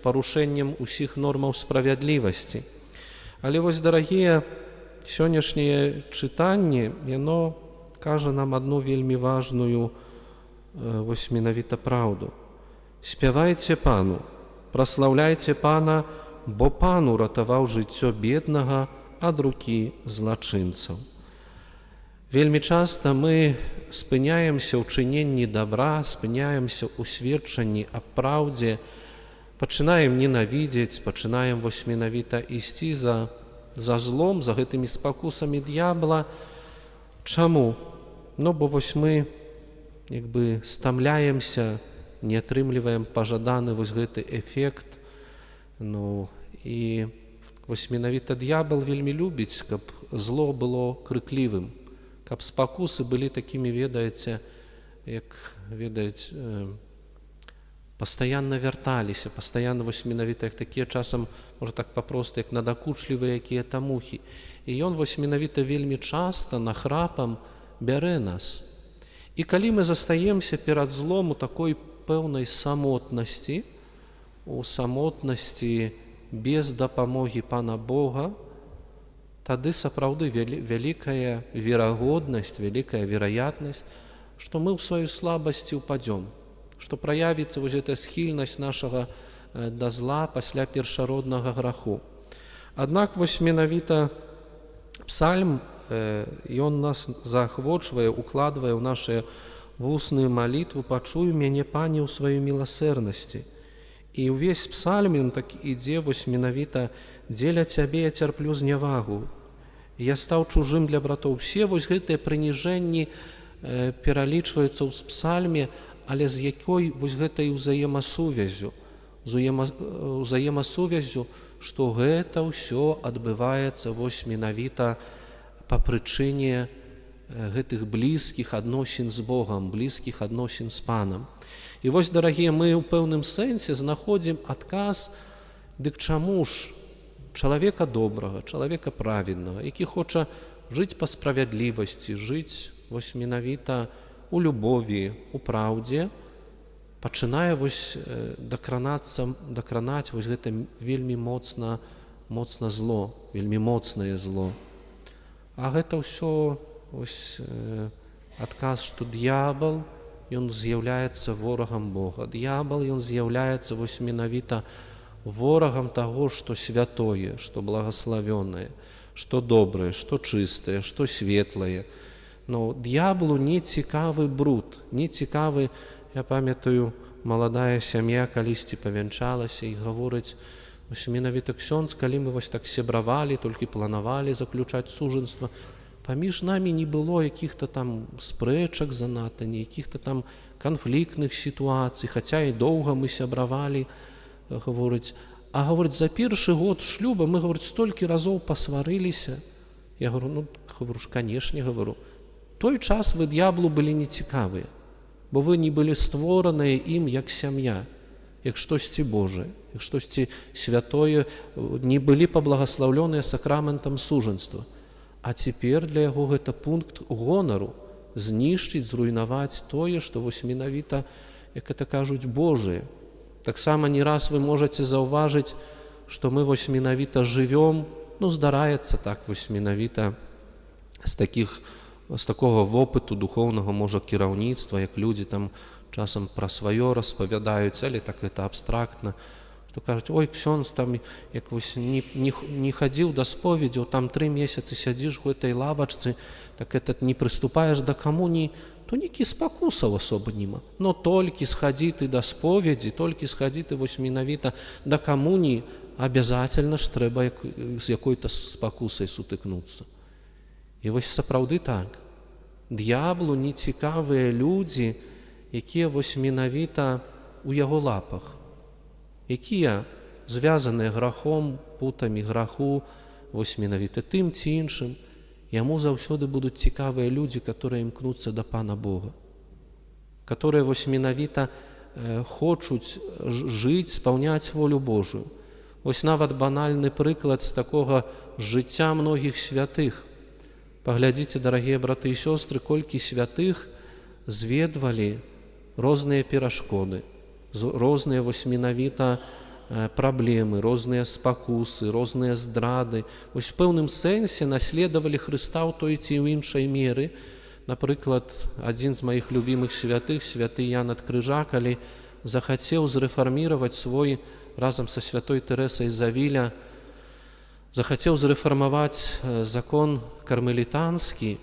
парушэннем усіх нормаў справядлівасці. Але дарагія, сённяшняе чытанне, яно кажа нам адну вельмі важную менавіта праўду. Спявайце Пану, праслаўляйце Пана, бо Пан уратаваў жыццё беднага ад рукі злачынцаў. Вельмі часта мы спыняемся ў чыненні добра, спыняемся ў сведчанні аб праўдзе, пачынаем ненавідзець, пачынаем менавіта ісці за злом, за гэтымі спакусамі д'ябла. Чаму? Бо мы стамляемся, не атрымліваем пажаданы гэты эфект. І менавіта д'ябал вельмі любіць, каб зло было крыклівым, каб спакусы былі такімі, пастаянна вярталіся, пастаянна менавіта як такія часам, можа так папросту, як надакучлівыя якія-то мухі. І ён менавіта вельмі часта нахрапам бярэ нас. І калі мы застаемся перад злом у такой пэўнай самотнасці, у самотнасці без дапамогі Пана Бога, тады сапраўды вялікая верагоднасць, вялікая вераятнасць, што мы ў сваёй слабасці ўпадзём, што праявіцца гэтая схільнасць нашага да зла пасля першароднага граху. Аднак менавіта псальм, ён нас заахвочвае, укладвае ў нашыя вусную малітву: «Пачуй мяне, Пане, ў сваёй міласэрнасці». І ўвесь псальм ён так ідзе менавіта: «Дзеля Цябе я цярплю знявагу, я стаў чужым для братоў». Усе гэтыя прыніжэнні пералічваюцца ў псальме, але з якой гэтай узаемасувязю, што гэта ўсё адбываецца менавіта па прычыне гэтых блізкіх адносін з Богам, блізкіх адносін з Панам. І дарагія, мы ў пэўным сэнсе знаходзім адказ, дык чаму ж чалавека добрага, чалавека праведнага, які хоча жыць па справядлівасці, жыць менавіта у любові, у праўдзе, пачынае дакранаць гэта вельмі моцна зло, вельмі моцнае зло. А гэта ўсё адказ, што д'ябал, ён з'яўляецца ворагам Бога. Д'ябал, ён з'яўляецца менавіта ворагам таго, што святое, што благаславёнае, што добрае, што чыстае, што светлае. Д'яблу не цікавы бруд, не цікавы. Я памятаю, маладая сям'я калісьці павянчалася і гаворыць: менавіта ксёндз, калі мы так сябравалі, толькі планавалі заключаць сужанства, паміж намі не было якіх-то там спрэчак занадта, якіх-то там канфліктных сітуацый, хаця і доўга мы сябравалі, гаворыць. А гаворыць, за першы год шлюба мы, столькі разоў пасварыліся. Я говорю, канешне, той час вы д'яблу былі нецікавыя, бо вы не былі створаныя ім як сям'я, як штосьці Божае, як штосьці святое, не былі паблагаслаўлёныя сакраментам сужанства. А цяпер для яго гэта пункт гонару — знішчыць, зруйнаваць тое, што менавіта, як это кажуць, Божае. Таксама не раз вы можаце заўважыць, што мы менавіта жывём, здараецца так менавіта з такога вопыту духоўнага, можа, кіраўніцтва, як людзі там часам пра сваё распавядаюць, але так гэта абстрактна, што кажуць: «Ой, ксёндз, там як не хадзіў да споведзяў, там 3 месяцы сядзіш у гэтай лавачцы, так не прыступаеш да камуніі, то нейкі спакусаў асоба нема. Но толькі схадзі ты да споведзі, толькі схадзі ты менавіта да камуніі, абязательна ж трэба з якой-то спакусай сутыкнуцца». І сапраўды так. Д'яблу не цікавыя людзі, якія менавіта у яго лапах, якія звязаныя грахом, путамі граху, менавіта тым ці іншым, яму заўсёды будуць цікавыя людзі, которые імкнуцца да Пана Бога, которые вось менавіта хочуць жыць, спаўняць волю Божую. Вось нават банальны прыклад з такога жыцця многіх святых. Паглядзіце, дарагія браты і сёстры, колькі святых зведвалі розныя перашкоды, розныя вось менавіта праблемы, розныя спакусы, розныя здрады. Вось в пэўным сэнсе наследавалі Хрыста ў той ці ў іншай меры. Напрыклад, адзін з маіх любімых святых, святы Ян ад Крыжа, калі захацеў зрэфарміраваць свой, разам са святой Тэрэсай з Авіля, захацеў зрэфармаваць закон кармелітанскі,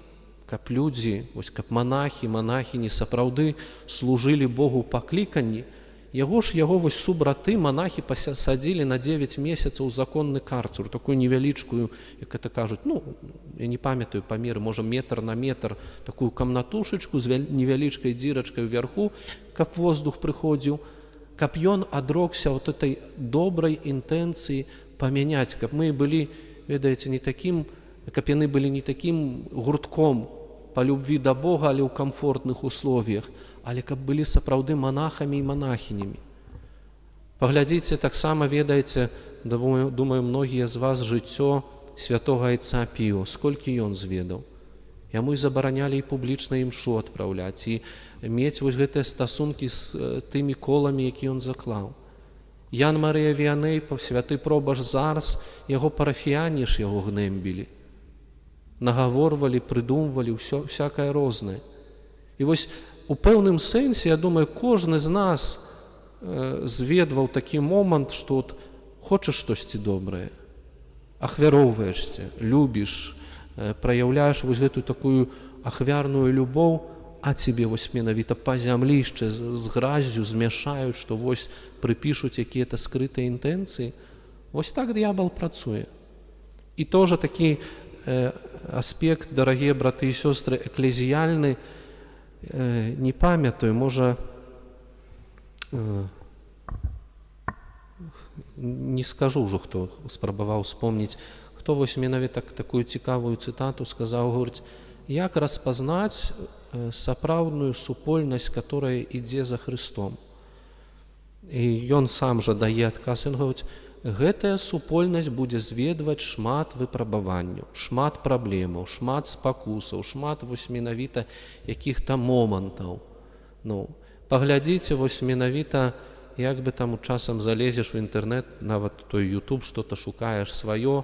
каб людзі, каб монахі, монахіні сапраўды служылі Богу ў пакліканні, яго субраты, монахі пасадзілі на 9 месяцаў законны карцер, такую невялічкую, як это кажуць, я не памятаю памеры, можа метр на метр, такую камнатушечку з невялічкай дзірачкай уверху, каб воздух прыходзіў, каб ён адрокся от этой добрай інтэнцыі памяняць, каб мы былі, ведаеце, не такім, каб яны былі не такім гуртком па любві да Бога, але ў камфортных условиях, але каб былі сапраўды монахамі і монахінямі. Паглядзіце, таксама ведаеце, думаю, многія з вас жыццё святога айца Піо, сколькі ён зведаў. Яму і забаранялі і публічна імшу адпраўляць, і мець вось гэтыя стасункі з тымі коламі, які ён заклаў. Ян Марыя Віяней, святы Пробаш Зарс, яго парафіяне ж яго гнэмбілі. Нагаворвалі, прыдумвалі, всякае рознае. І вось у пэўным сэнсе, я думаю, кожны з нас зведваў такі момант, што хочаш штосьці добрае, ахвяроўваешся, любіш, праяўляеш вось гэтую такую ахвярную любоў, а цябе вось менавіта па зямлі яшчэ з гразю змяшаюць, што вось прыпішуць якія-то скрытыя інтэнцыі. Вось так д'ябал працуе. І тоже такі аспект, дарагія браты і сёстры, эклезіяльны, не памятаю, можа, не скажу ўжо, хто спрабаваў успомніць, хто вось менавіта такую цікавую цытату сказаў, говорить, як распазнаць сапраўдную супольнасць, которая ідзе за Христом. І ён сам жа дае адказ, ён говорить, гэтая супольнасць будзе зведваць шмат выпрабаванняў, шмат праблемаў, шмат спакусаў, шмат вось менавіта якіх-то момантаў. Паглядзіце вось менавіта, як бы там часам залезеш в інтэрнэт, нават той YouTube, што-то шукаеш сваё,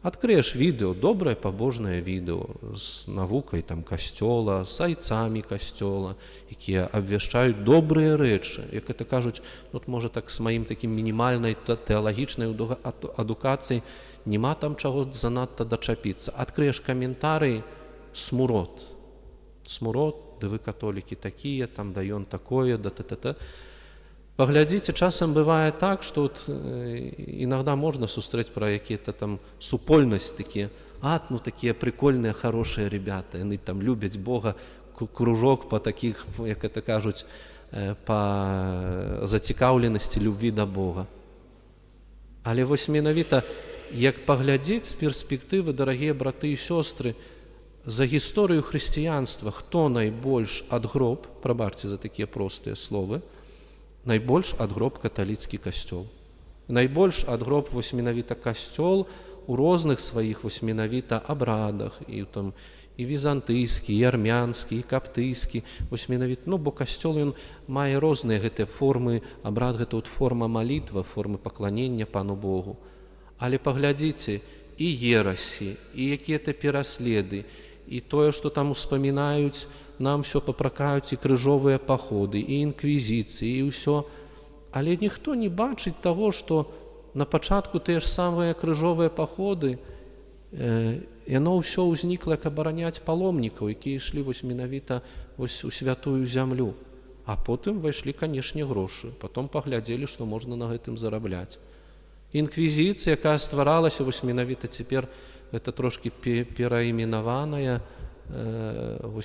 адкрыеш відэо, добрае пабожнае відэо з навукай там касцёла, з айцамі касцёла, якія абвяшчаюць добрыя рэчы, як это кажуць, можа так з маім такім мінімальнай тэалагічнай адукацыяй, нема там чаго занадта дачапіцца. Адкрыеш каментарый, смурод. Смурод, ды вы католікі такія, там да ён такое, да та-та-та. Паглядзіце, часам бывае так, што іногда можна сустрэць пра якія-то там супольнасць такія, такія прикольныя, хорошыя ребята, яны там любяць Бога, кружок па такіх, як это кажуць, па зацікаўленасці любві да Бога. Але вось менавіта, як паглядзець з перспектывы, дарагія браты і сёстры, за гісторыю хрысціянства, хто найбольш адгроб, прабачце за такія простыя словы, найбольш адгроб каталіцкі касцёл. Найбольш адгроб вось менавіта касцёл у розных сваіх вось менавіта абрадах, і візантыйскі, і армянскі, і каптыйскі, вось менавіта, бо касцёл ён мае розныя гэтыя формы, абрад гэта форма малітва, формы пакланення Пану Богу. Але паглядзіце, і ерасі, і якія-то пераследы, і тое, што там успамінаюць, нам все папракаюць і крыжовыя паходы, і інквізіцыі, і ўсё. Але ніхто не бачыць таго, што на пачатку тыя ж самыя крыжовыя паходы, яно ўсё ўзнікла, каб абараняць паломнікаў, якія ішлі вось менавіта вось у святую зямлю. А потым пайшлі, канешне, грошы. Потом паглядзелі, што можна на гэтым зарабляць. Інквізіцыя, якая стваралася вось менавіта цяпер, гэта трошкі пераіменаваная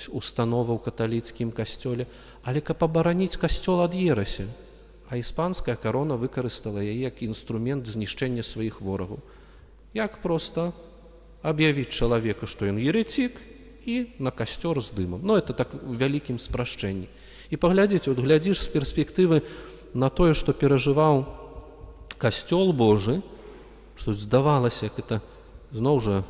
установа ў каталіцкім касцёле, але каб абараніць касцёл ад ерасі, а іспанская карона выкарыстала яе як інструмент знішчэння сваіх ворагаў. Як проста аб'явіць чалавека, што ён еретик, і на касцёр з дымам. Ну, это так у вялікім спрашчэнні. І паглядзіце, от глядзіш з перспектывы на тое, што перажываў касцёл Божы, што здавалася, як это зноў жа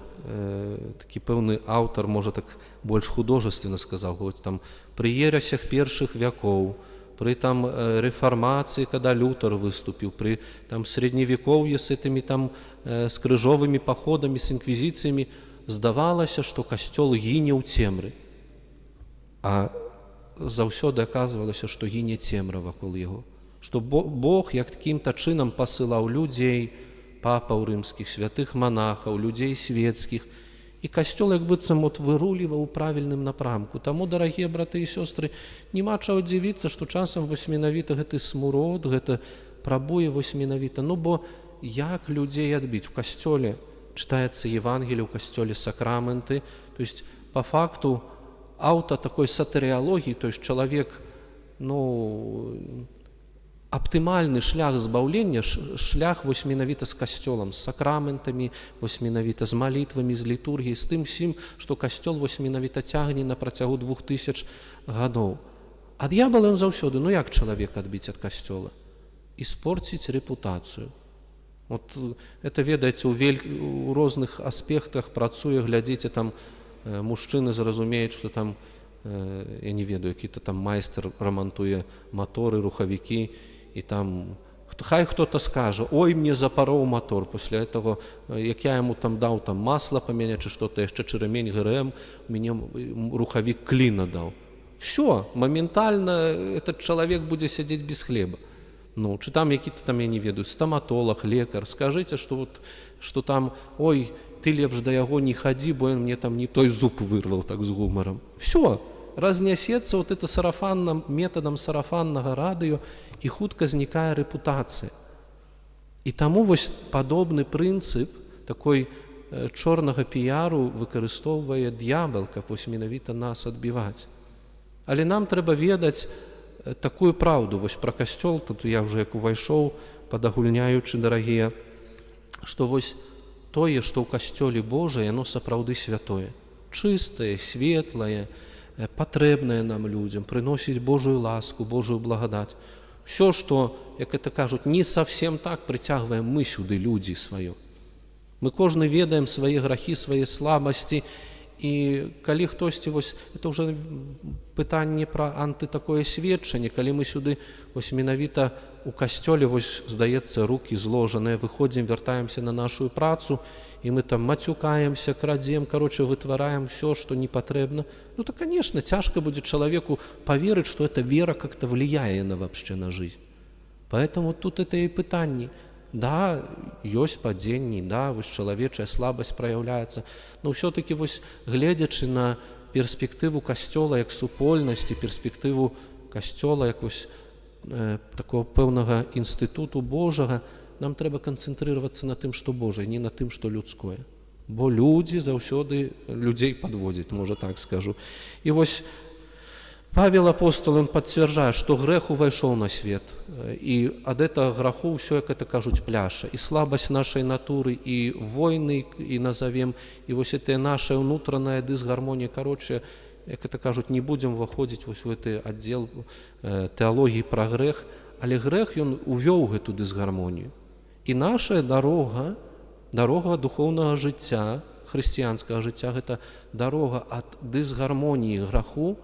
такі пэўны аўтар, можа так больш художественна сказаў, там пры ерасях першых вякоў, пры там рэфармацыі, когда Лютер выступіў, пры там средневековье с этими там с крыжовымі паходамі, с інквізіцыямі, здавалася, што касцёл гіне ў цемры. А заўсёды аказвалася, што гіне цемра вакол яго. Што Бог як такім-то чынам пасылаў людзей, папаў рымскіх, святых монахаў, людзей светскіх. І касцёл як быццам выруліваў у правільным напрамку. Таму, дарагія браты і сёстры, няма чаго дзівіцца, што часам вось менавіта гэты смурод, гэта прабуе вось менавіта. Ну, бо як людзей адбіць? У касцёле читается Евангелие, у касцёле сакраменты. То есть, по факту, аўтар такой сатырыялогіі, то есть чалавек, ну, аптымальны шлях збаўлення, шлях вось менавіта з касцёлам, з сакраментамі, вось менавіта з малітвамі, з літургіяй, з тым всім, што касцёл вось менавіта цягне на працягу 2000 гадоў. А д'ябал ён заўсёды, ну як чалавек адбіць ад касцёла? Іспорціць рэпутацыю. Вот это, ведаеце, у розных аспектах працуе, глядзіце, там мужчыны зразумеюць, што там, я не ведаю, які-то там майстер рамантуе маторы, рухавікі, і там хай хто-то скажа, ой, мне запароў мотор, пасля этого, як я яму там даў там масла памяняць, ці што-то яшчэ, чи ремень ГРМ, мне рухавік кліна даў. Все, моментально этот чалавек будзе сядзець без хлеба. Ну, чи там які-то там, я не ведаю, стоматолог, лекар, скажыце, што там, ой, ты лепш да яго не хадзі, бо ён мне там не той зуб вырваў так з гумарам. Все, разнясецца вот это методам сарафаннага радыё, і хутка знікае рэпутацыя. І таму вось падобны прынцып такой чорнага піяру выкарыстоўвае д'ябал, каб вось менавіта нас адбіваць. Але нам трэба ведаць такую праўду, вось пра касцёл, тут я ўжо як увайшоў, падагульняючы, дарагія, што вось тое, што ў касцёле Божае, яно сапраўды святое, чыстае, светлае, патрэбнае нам людзям, прыносіць Божую ласку, Божую благадаць. Все, што, як это кажуць, не совсем так прыцягваем мы сюды людзі сваё. Мы кожны ведаем свае грахі, свае слабасці, і калі хтосьці, вось, это ўжо пытанне пра антытакое сведчанне, калі мы сюды вось менавіта у касцёле, вось, здаецца, рукі зложаныя, выходзім, вяртаемся на нашу працу, і мы там мацюкаемся, крадзем, короче, вытвараем все, что не патрэбна. Ну, то, конечно, тяжко будет человеку поверить, что эта вера как-то влияет вообще на жизнь. Поэтому тут это и пытанне. Да, ёсць падзенні, да, вось чалавечая слабасць праяўляецца, но все-таки вось гледзячы на перспектыву касцёла як супольнасці, перспектыву касцёла як вось такого пэўнага інстытуту Божага, нам трэба канцэнтрыравацца на тым, што Божае, не на тым, што людское. Бо людзі заўсёды людзей падводзяць, можа так скажу. І вось Павел апостол, он пацвярджае, што грэх увайшоў на свет, і ад гэтага граху ўсё, як это кажуць, пляша. І слабасць нашай натуры, і войны, і назовем, і вось гэтая наша ўнутраная дысгармонія, короче, як это кажуць, не будзем уваходзіць вось у гэты аддзел тэалогіі пра грэх, але грэх ён увёў гэту дысгармонію. І наша дарога духоўнага жыцця, хрысціянскага жыцця, гэта дарога ад дысгармоніі граху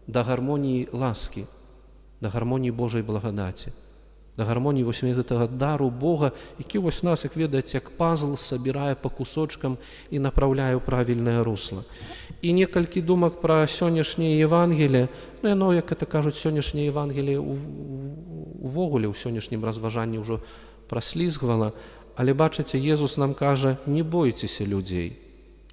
да гармоніі ласкі, да гармоніі Божай благадаці, да гармоніі вось гэтага дару Бога, які вось нас, як ведаеце, як пазл сабірае па кусочкам і направляе ў правільнае русло. І некалькі думак пра сённяшняе Евангелие, ну яно, як это кажуць, сённяшняе Евангелие увогуле ў сённяшнім разважанні ўжо праслізгвала, але бачыце, Езус нам кажа, не бойцеся людзей.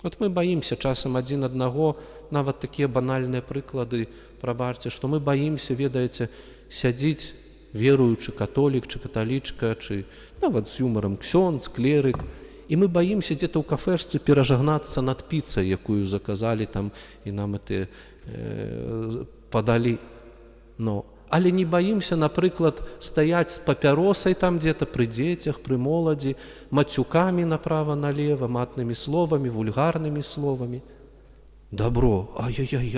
Вот мы боимся часам адзін аднаго, нават такія банальныя прыклады, прабачце, што мы боимся, ведаеце, сядзіць веруючы католік, чи каталічка, чи нават з юмором ксёндз, клерык, і мы боимся где-то ў кафешцы перажагнацца над піцай, якую заказалі там, і нам это падалі. Но Але не баімся, напрыклад, стаяць з папяросай там где-то пры дзецях, пры моладзі, мацюкамі направа-налева, матнымі словамі, вульгарнымі словамі. Добро, ай-яй-яй,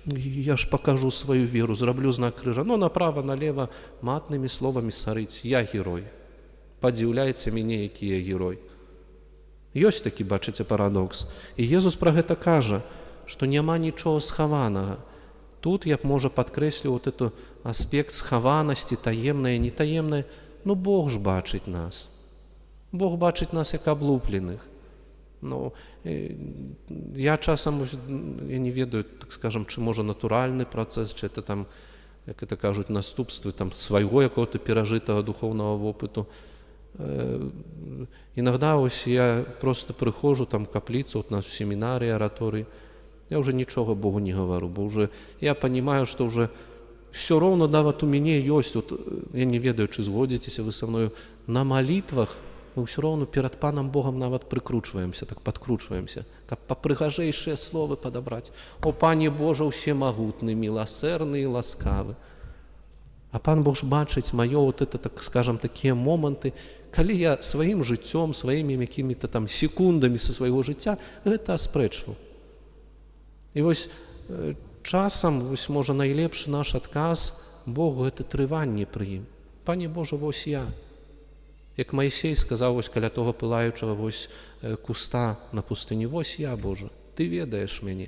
я ж пакажу сваю веру, зраблю знак крыжа. Но направа-налева матнымі словамі сарыць. Я герой. Падзіўляйце мяне, які я герой. Ёсць такі, бачыце, парадокс. І Езус пра гэта кажа, што няма нічога схаванага. Тут я б, можа, падкрэсліў вот эту аспект схаванасці, таемнае, нетаемнае. Ну, Бог ж бачыць нас. Бог бачыць нас як аблупленых. Ну, я часам, я не ведаю, так скажем, чи можа натуральны працэс, чи это там, як это кажуць, наступствы там свайго якого-то перажытага духовного вопыту. Иногда ось я просто прыхожу там каплицу, вот у нас в семинарии, оратории, я уже ничего Богу не говорю, бо уже я понимаю, что уже все равно, да, вот у меня есть, вот я не ведаю, чи згодитесь вы со мною, на молитвах мы все равно перед Паном Богом нават прикручиваемся, так подкручиваемся, как попрыгажейшие слова подобрать. О, Пане Боже, всемогутный, милосердный и ласкавый. А Пан Бог ж бачыць маё вот это, так скажем, такія моманты, калі я сваім жыццём, сваімі якімі-то там секундамі са свайго жыцця гэта аспрэчваў. І вось часам, вось, можа, найлепшы наш адказ Богу гэта трыванне пры ім. Пане Боже, вось я. Як Маісей сказаў вось каля того пылаючага вось куста на пустыні, вось я, Боже, ты ведаеш мяне.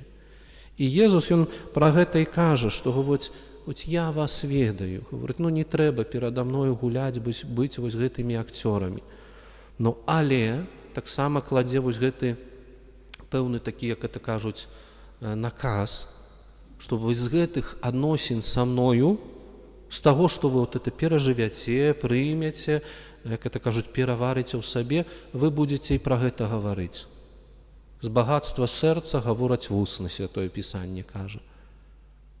І Езус, ён пра гэта і кажа, што гаворыць, вот я вас ведаю. Говорит, ну не трэба перада мною гуляць, быць вось гэтымі акцёрамі. Ну, але таксама кладзе вось гэты пэўны такі, як это кажуць, наказ, што вось з гэтых адносін са мною, з таго, што вы вот это перажывяце, прымяце, як это кажуць, пераварыце ў сабе, вы будзеце і пра гэта гаварыць. З багатства сэрца гавораць вусны, Святое Пісанне кажа.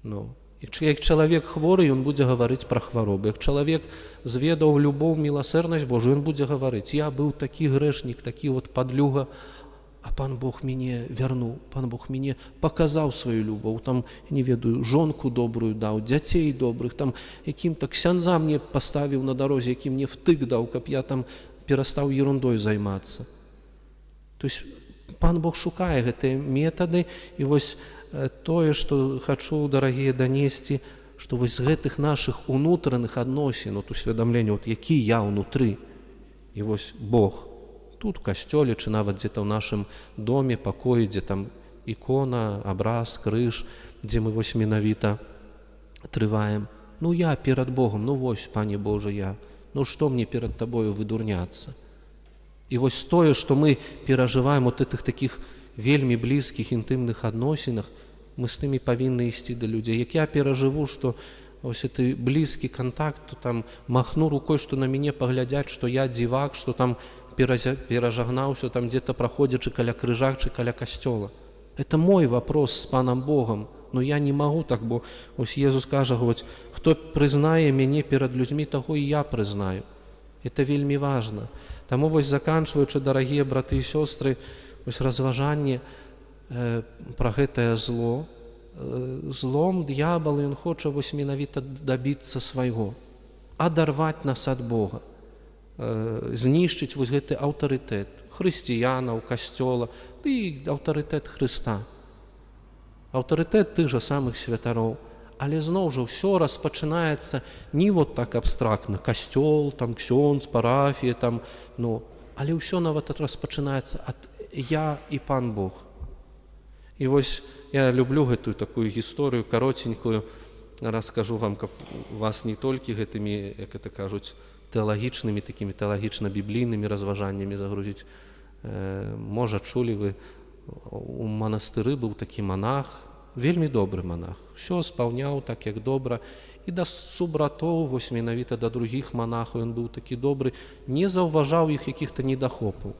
Ну, як чалавек хворы, ён будзе гаварыць пра хваробы. Як чалавек зведаў любоў, міласэрнасць Божую, ён будзе гаварыць. Я быў такі грэшнік, такі вот падлюга, а Пан Бог мяне вярнуў, Пан Бог мяне паказаў сваю любоў, там, не ведаю, жонку добрую даў, дзяцей добрых, там, якім-то ксяндза мне паставіў на дарозе, які мне втык даў, каб я там перастаў ерундой займацца. То есть Пан Бог шукае гэтыя метады, і вось тое, што хачу, дарагія, данесці, што вось з гэтых нашых унутраных адносін, от усведамлення, от які я ўнутры, і вось Бог, тут у касцёле, чи нават дзе-то ў нашым доме, пакоі, дзе там ікона, абраз, крыж, дзе мы вось менавіта трываем. Ну я перад Богом, ну вось, Пане Боже, я, ну што мне перад Табою выдурняцца? І вось тое, што мы перажываем от гэтых такіх вельмі блізкіх інтымных адносінах, мы з тымі павінны ісці да людзей. Як я перажыву, што ось гэты блізкі кантакт, то там махну рукой, што на мяне паглядзяць, што я дзівак, што там перажагнаўся, там где-то праходзячы каля крыжа, чи каля касцёла. Это мой вопрос з Панам Богом. Но я не магу так, бо ось Езус кажа, хто прызнае мяне перад людзьмі, таго і я прызнаю. Это вельмі важна. Таму вось заканчваючы, дарагія браты і сёстры, ось разважанне пра гэтае зло. Злом д'ябал, ён хоча вось менавіта дабіцца свайго, адарваць нас ад Бога, знішчыць вось гэты аўтарытэт хрысціянаў, касцёла, і аўтарытэт Хрыста, аўтарытэт тых жа самых святароў. Але зноў жа ўсё распачынаецца не вот так абстрактна, касцёл, там ксёндз, парафія, там, ну, але ўсё нават распачынаецца ад я і Пан Бог. І вось я люблю гэтую такую гісторыю каротенькую, раскажу вам, каб вас не толькі гэтымі, як это кажуць, тэалагічнымі, такімі тэалагічна-біблійнымі разважаннямі загрузіць. Можа, чулі вы, у манастыры быў такі манах, вельмі добры манах, усё спаўняў так, як добра, і да субратоў, вось менавіта да другіх манахаў ён быў такі добры, не заўважаў іх якіх-то недахопаў.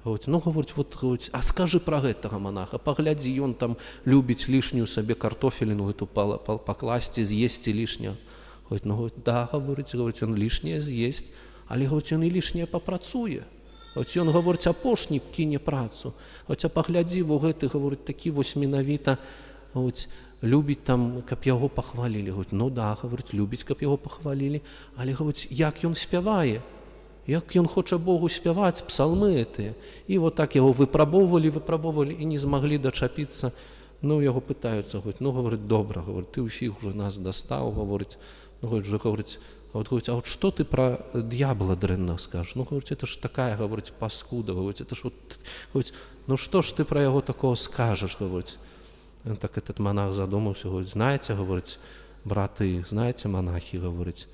Ну, говорить, а скажи пра гэтага манаха, паглядзі, ён там любіць лішнюю сабе картофеліну гэту пакласці, з'есці лішняе. Ну, да, говорить, ён лішняе з'есць, але, ён і лішняе папрацуе. Ён, говорить, апошні кіне працу. А паглядзі, гэты, говорить, такі вось менавіта говорить, любить там, каб яго пахвалілі. Говорить, ну да, говорить, любить, каб яго пахвалілі, але говорить, як ён спявае, як ён хоча Богу спяваць псалмы гэтыя. І вот так яго выпрабоўвалі і не змаглі дачапіцца. Ну, яго пытаюцца, говорить, ну, говорить, добра, говорить, ты ўсіх уже нас дастаў, говорить, ну, говорить, а вот что ты про дьявола дрэнна скажешь? Ну, говорить, это ж такая, говорить, паскуда, говорить, это ж вот, говорить, ну, что ж ты про его такого скажешь, говорить? Так этот монах задумался, говорит, знаете, говорить, браты, знаете, монахи, говорить,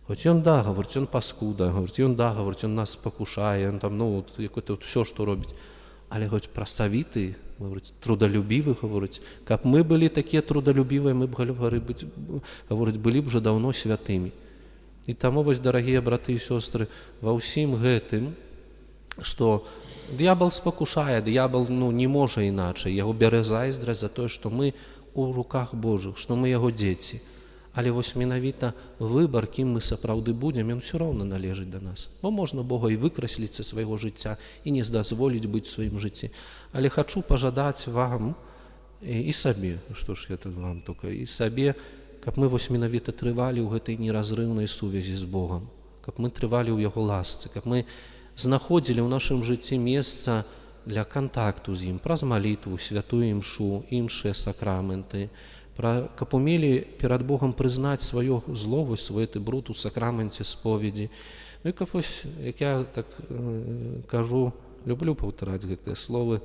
хоть он, да, говорить, он паскуда, говорить, он, да, говорить, он нас покушает, он там, ну, вот, какое-то вот все, что робить. Але, говорить, працавіты, говорить, трудолюбивы, говорить, каб мы были такие трудолюбивые, мы б, говорить, были б уже давно святыми. І таму, вось, дарагія браты і сёстры, ва ўсім гэтым, што д'ябал спакушае, д'ябал, ну, не можа іначай, яго бярэ зайздрасць за тое, што мы у руках Божых, што мы яго дзеці. Але вось менавіта выбар, кім мы сапраўды будзем, ён усё роўна належыць да нас. Бо можна Бога і выкрасліць са свайго жыцця і не дазволіць быць у сваім жыцці. Але хачу пажадаць вам і сабе, што ж я тут вам толькі, і сабе, каб мы вось менавіта трывалі ў гэтай неразрыўнай сувязі з Богам, каб мы трывалі ў яго ласцы, каб мы знаходзілі ў нашым жыцці месца для кантакту з ім, праз малітву, святую імшу, іншыя сакраменты, каб умелі перад Богам прызнаць сваю зловасць, свой гэты бруд у сакраменце споведзі. Ну і каб вось, як я так кажу, люблю паўтараць гэтыя словы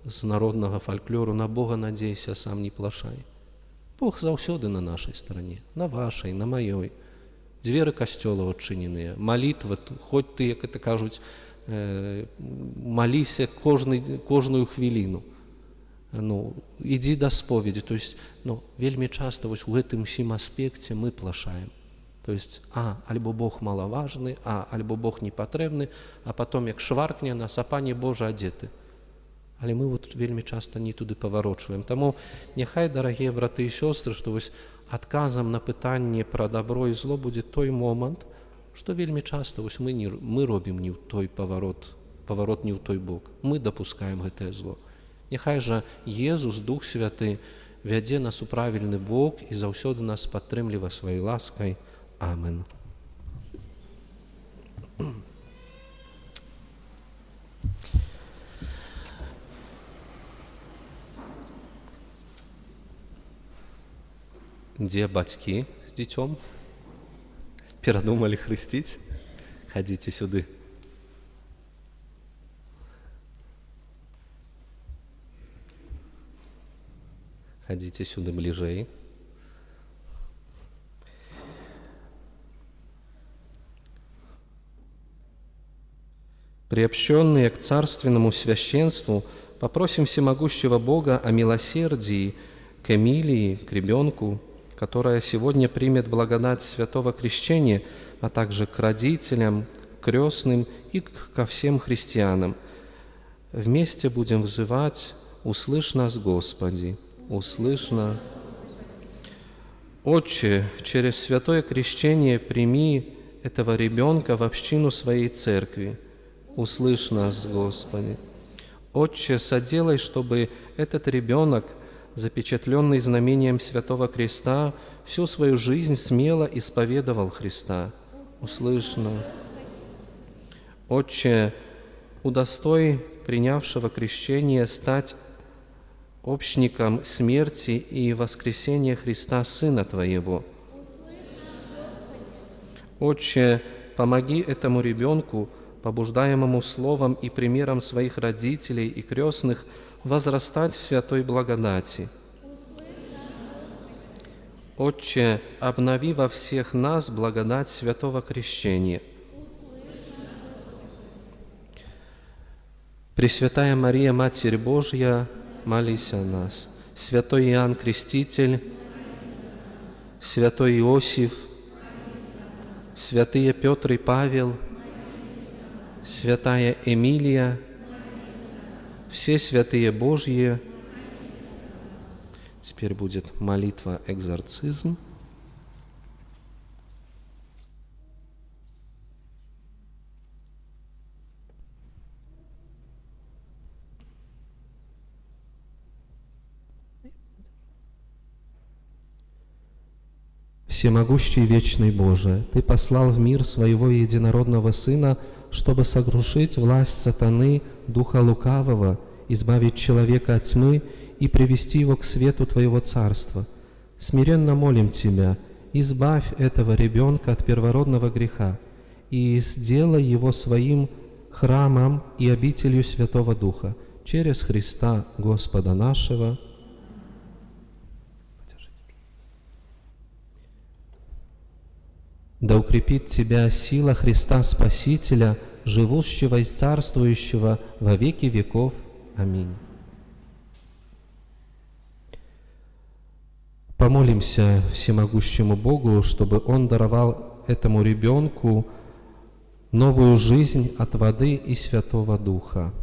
з народнага фальклору, на Бога надзейся, сам не плашай. Бог заўсёды на нашай старане, на вашай, на маёй. Дзверы касцёла адчыненыя, малітва, хоць ты, як это кажуць, маліся кожную хвіліну. Ну, ідзі да споведзі. То есть, ну, вельмі часта вось у гэтым усім аспекце мы плашаем. То есть, альбо Бог малаважны, альбо Бог непатрэбны, а потом як шваркне нас, а Пане Божа, а дзе ты? Але мы вот вельмі часта не туды паварочваем. Таму няхай, дарагія браты і сёстры, што вось адказам на пытанне пра дабро і зло будзе той момант, што вельмі часта вось мы робім не ў той паварот не ў той бок. Мы дапускаем гэтае зло. Няхай жа Езус, Дух Святы, вядзе нас у правільны бок і заўсёды нас падтрымлівае сваёй ласкай. Амен. Дзе бацькі з дзіцём? Перадумалі хрысціць? Хадзіце сюды. Ходите сюда ближе. Приобщенные к царственному священству, попросим всемогущего Бога о милосердии к Эмилии, к ребенку, которая сегодня примет благодать святого крещения, а также к родителям, к крестным и ко всем христианам. Вместе будем взывать: «Услышь нас, Господи, услышь нас». Отче, через святое крещение прими этого ребенка в общину своей церкви. Услышь нас, Господи. Отче, соделай, чтобы этот ребенок, запечатленный знамением Святого Креста, всю свою жизнь смело исповедовал Христа. Услышь нас. Отче, удостой принявшего крещение стать общником смерти и воскресения Христа, Сына Твоего. Отче, помоги этому ребенку, побуждаемому словом и примером своих родителей и крестных, возрастать в святой благодати. Отче, обнови во всех нас благодать святого крещения. Пресвятая Мария, Матерь Божья, молись о нас. Святой Иоанн Креститель, святой Иосиф, святые Петр и Павел, святая Эмилия, все святые Божьи. Теперь будет молитва экзорцизм. Всемогущий вечный Боже, Ты послал в мир Своего единородного Сына, чтобы сокрушить власть сатаны, духа лукавого, избавить человека от тьмы и привести его к свету Твоего Царства. Смиренно молим Тебя, избавь этого ребенка от первородного греха и сделай его своим храмом и обителью Святого Духа через Христа Господа нашего. Да укрепит тебя сила Христа Спасителя, живущего и царствующего во веки веков. Аминь. Помолимся всемогущему Богу, чтобы Он даровал этому ребенку новую жизнь от воды и Святого Духа.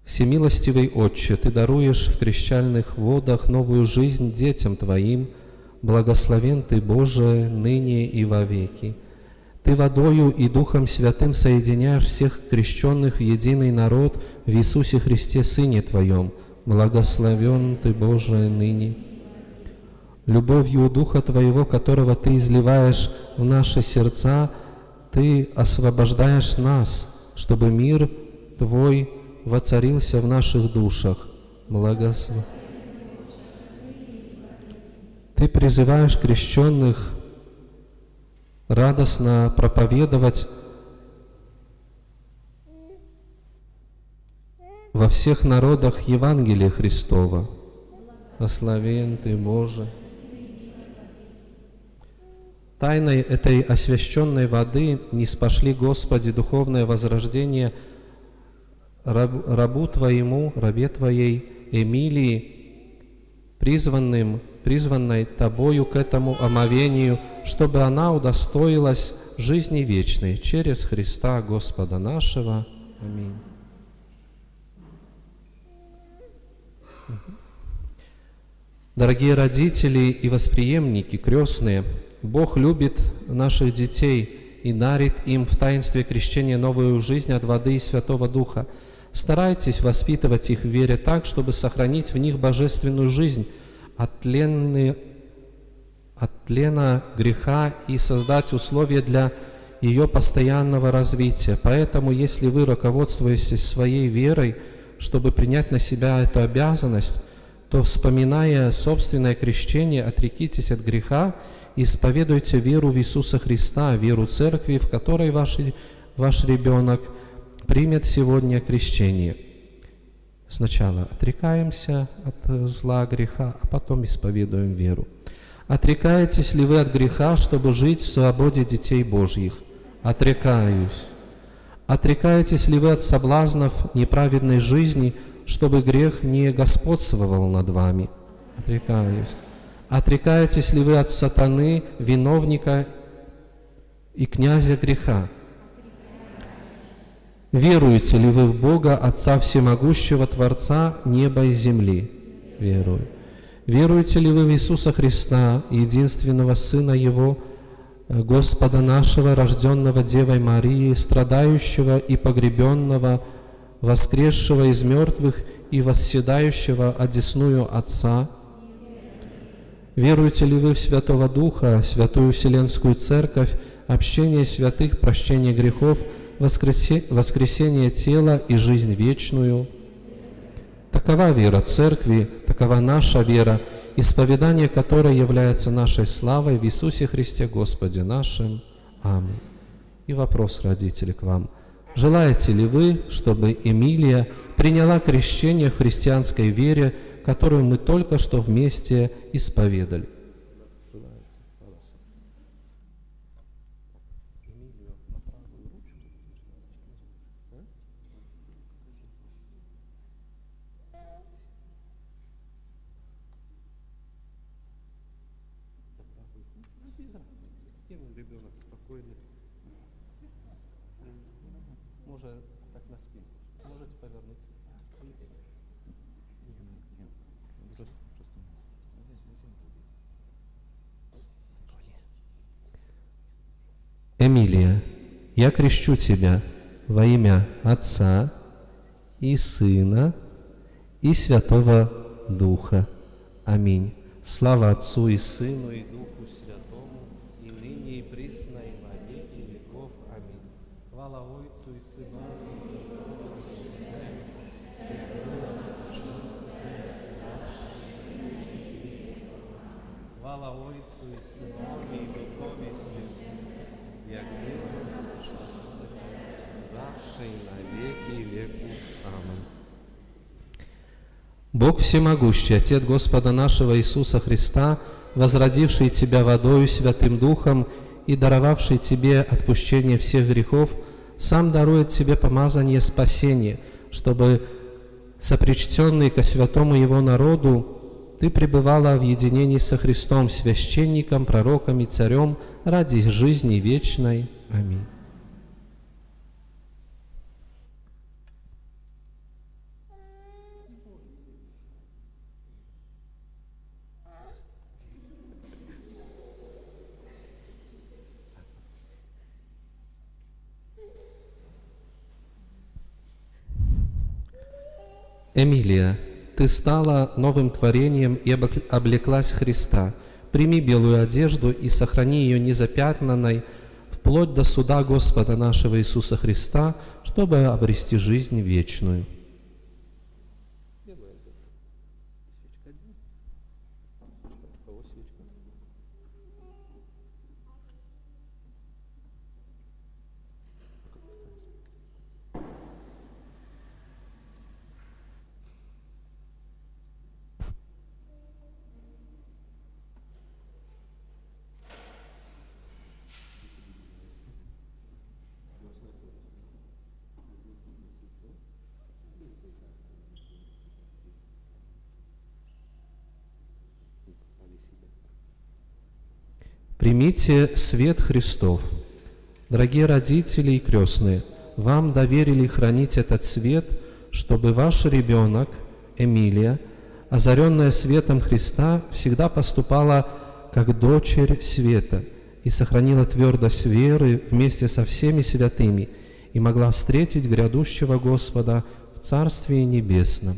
Всемилостивый Отче, Ты даруешь в крещальных водах новую жизнь детям Твоим. Благословен Ты, Боже, ныне и вовеки. Ты водою и Духом Святым соединяешь всех крещенных в единый народ в Иисусе Христе, Сыне Твоем. Благословен Ты, Боже, ныне. Любовью Духа Твоего, которого Ты изливаешь в наши сердца, Ты освобождаешь нас, чтобы мир Твой воцарился в наших душах. Благословен. Ты призываешь крещенных радостно проповедовать во всех народах Евангелие Христова. Благословен Ты, Боже. Тайной этой освященной воды ниспошли, Господи, духовное возрождение рабу Твоему, рабе Твоей Эмилии, призванной Тобою к этому омовению, чтобы она удостоилась жизни вечной через Христа Господа нашего. Аминь. Дорогие родители и восприемники крестные, Бог любит наших детей и дарит им в таинстве крещения новую жизнь от воды и Святого Духа. Старайтесь воспитывать их в вере так, чтобы сохранить в них божественную жизнь от тлена греха и создать условия для ее постоянного развития. Поэтому, если вы руководствуетесь своей верой, чтобы принять на себя эту обязанность, то, вспоминая собственное крещение, отрекитесь от греха и исповедуйте веру в Иисуса Христа, веру Церкви, в которой ваш ребенок примет сегодня крещение. Сначала отрекаемся от зла греха, а потом исповедуем веру. Отрекаетесь ли вы от греха, чтобы жить в свободе детей Божьих? Отрекаюсь. Отрекаетесь ли вы от соблазнов неправедной жизни, чтобы грех не господствовал над вами? Отрекаюсь. Отрекаетесь ли вы от сатаны, виновника и князя греха? Веруете ли вы в Бога, Отца Всемогущего, Творца неба и земли? Верую. Веруете ли вы в Иисуса Христа, единственного Сына Его, Господа нашего, рожденного Девой Марии, страдающего и погребенного, воскресшего из мертвых и восседающего одесную Отца? Веруете ли вы в Святого Духа, Святую Вселенскую Церковь, общение святых, прощение грехов, воскресение тела и жизнь вечную? Такова вера Церкви, такова наша вера, исповедание которой является нашей славой в Иисусе Христе Господе нашим. Аминь. И вопрос, родители, к вам. Желаете ли вы, чтобы Эмилия приняла крещение в христианской вере, которую мы только что вместе исповедали? Ребенок спокойный. Может, так на спину. Можете повернуть. Эмилия, я крещу тебя во имя Отца и Сына и Святого Духа. Аминь. Слава Отцу и Сыну и Духу Святому, и ныне и присно и во веки веков. Аминь. Хвала Отцу и Сыну Хвала Отцу и Сыну и Духове Святому, як было завше и на веки веку. Аминь. Бог всемогущий, Отец Господа нашего Иисуса Христа, возродивший Тебя водою Святым Духом и даровавший Тебе отпущение всех грехов, сам дарует Тебе помазание спасения, чтобы, сопричтенный ко святому Его народу, Ты пребывала в единении со Христом, священником, пророком и царем ради жизни вечной. Аминь. Эмилия, ты стала новым творением и облеклась Христа. Прими белую одежду и сохрани ее незапятнанной вплоть до суда Господа нашего Иисуса Христа, чтобы обрести жизнь вечную. Примите свет Христов. Дорогие родители и крестные, вам доверили хранить этот свет, чтобы ваш ребенок, Эмилия, озаренная светом Христа, всегда поступала как дочерь света и сохранила твердость веры вместе со всеми святыми и могла встретить грядущего Господа в Царстве Небесном.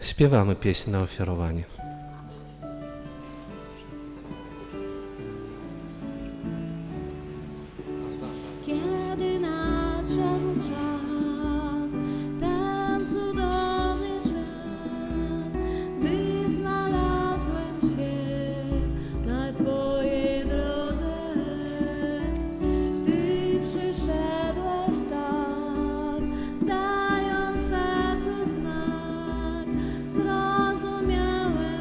Śpiewamy pieśń na ofiarowanie. Kiedy nadszedł czas, ten cudowny czas, gdy znalazłem się na Twojej drodze, Ty przyszedłeś tak, dając sercu znak, zrozumiałem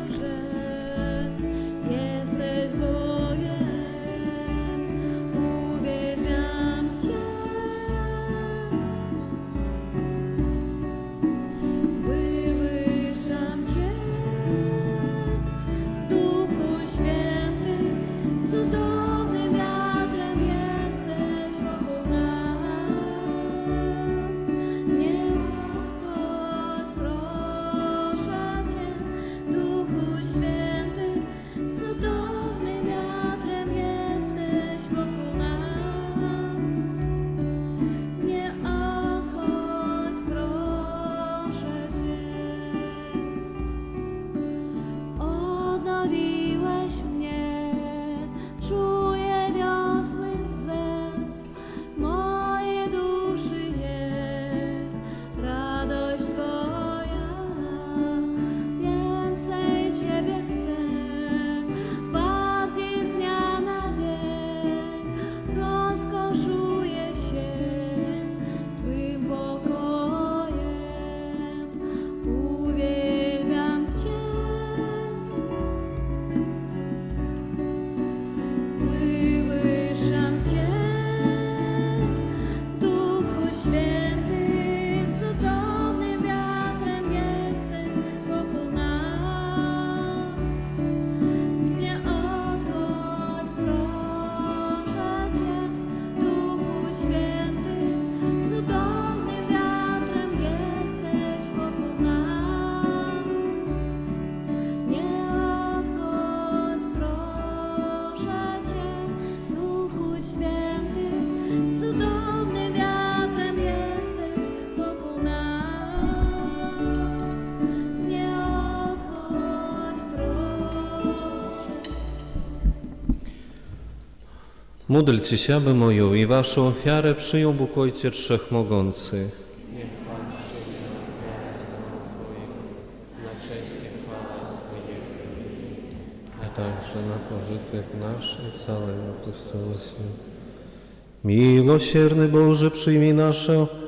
Módlcie się, aby moją i waszą ofiarę przyjął Bóg Ojciec Wszechmogący. Niech Pan przyjmie ofiarę Twojego na cześć i chwałę swojego, A także na pożytek nasz i całego Kościoła Świętego. Miłosierny Boże,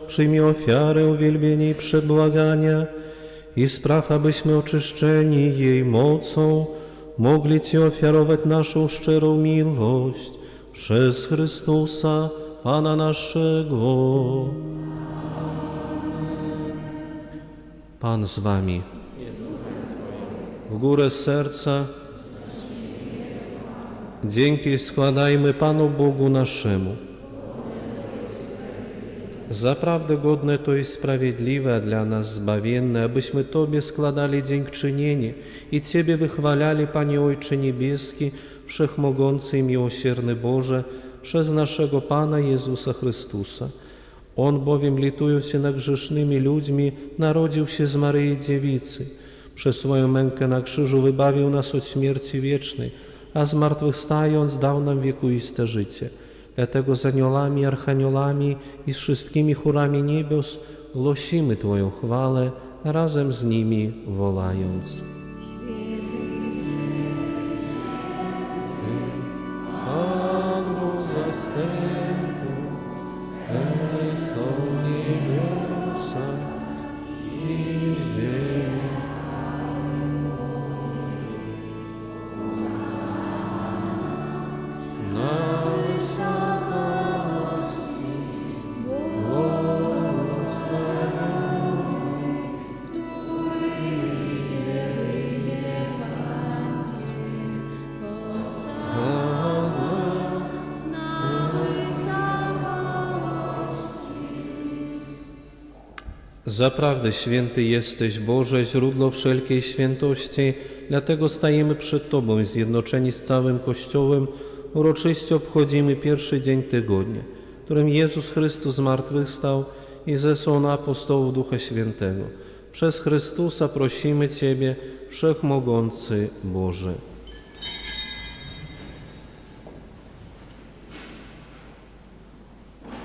przyjmij ofiarę uwielbienia i przebłagania i spraw, abyśmy oczyszczeni jej mocą mogli Ci ofiarować naszą szczerą miłość przez Chrystusa, Pana naszego. Pan z Wami. W górę serca dzięki składajmy Panu Bogu naszemu. Zaprawdę godne to i sprawiedliwe, a dla nas zbawienne, abyśmy Tobie składali dziękczynienie i Ciebie wychwalali, Panie Ojcze Niebieski, Wszechmogący i Miłosierny Boże, przez naszego Pana Jezusa Chrystusa. On bowiem, litując się nad grzesznymi ludźmi, narodził się z Maryi Dziewicy. Przez swoją mękę na krzyżu wybawił nas od śmierci wiecznej, a zmartwychwstając dał nam wiekuiste życie. Dlatego z aniołami, archaniołami i z wszystkimi chórami niebios głosimy Twoją chwałę, razem z nimi wolając. Pan Bóg zastępu, pełny są niebiosa i ziemia. Na wysokości błogosławiony, który idzie w imię Pańskie. Hosanna na wysokości. Zaprawdę święty jesteś, Boże, źródło wszelkiej świętości, dlatego stajemy przed Tobą zjednoczeni z całym Kościołem. Uroczyście obchodzimy pierwszy dzień tygodnia, w którym Jezus Chrystus zmartwychwstał i zesłał na apostołów Ducha Świętego. Przez Chrystusa prosimy Ciebie, Wszechmogący Boże.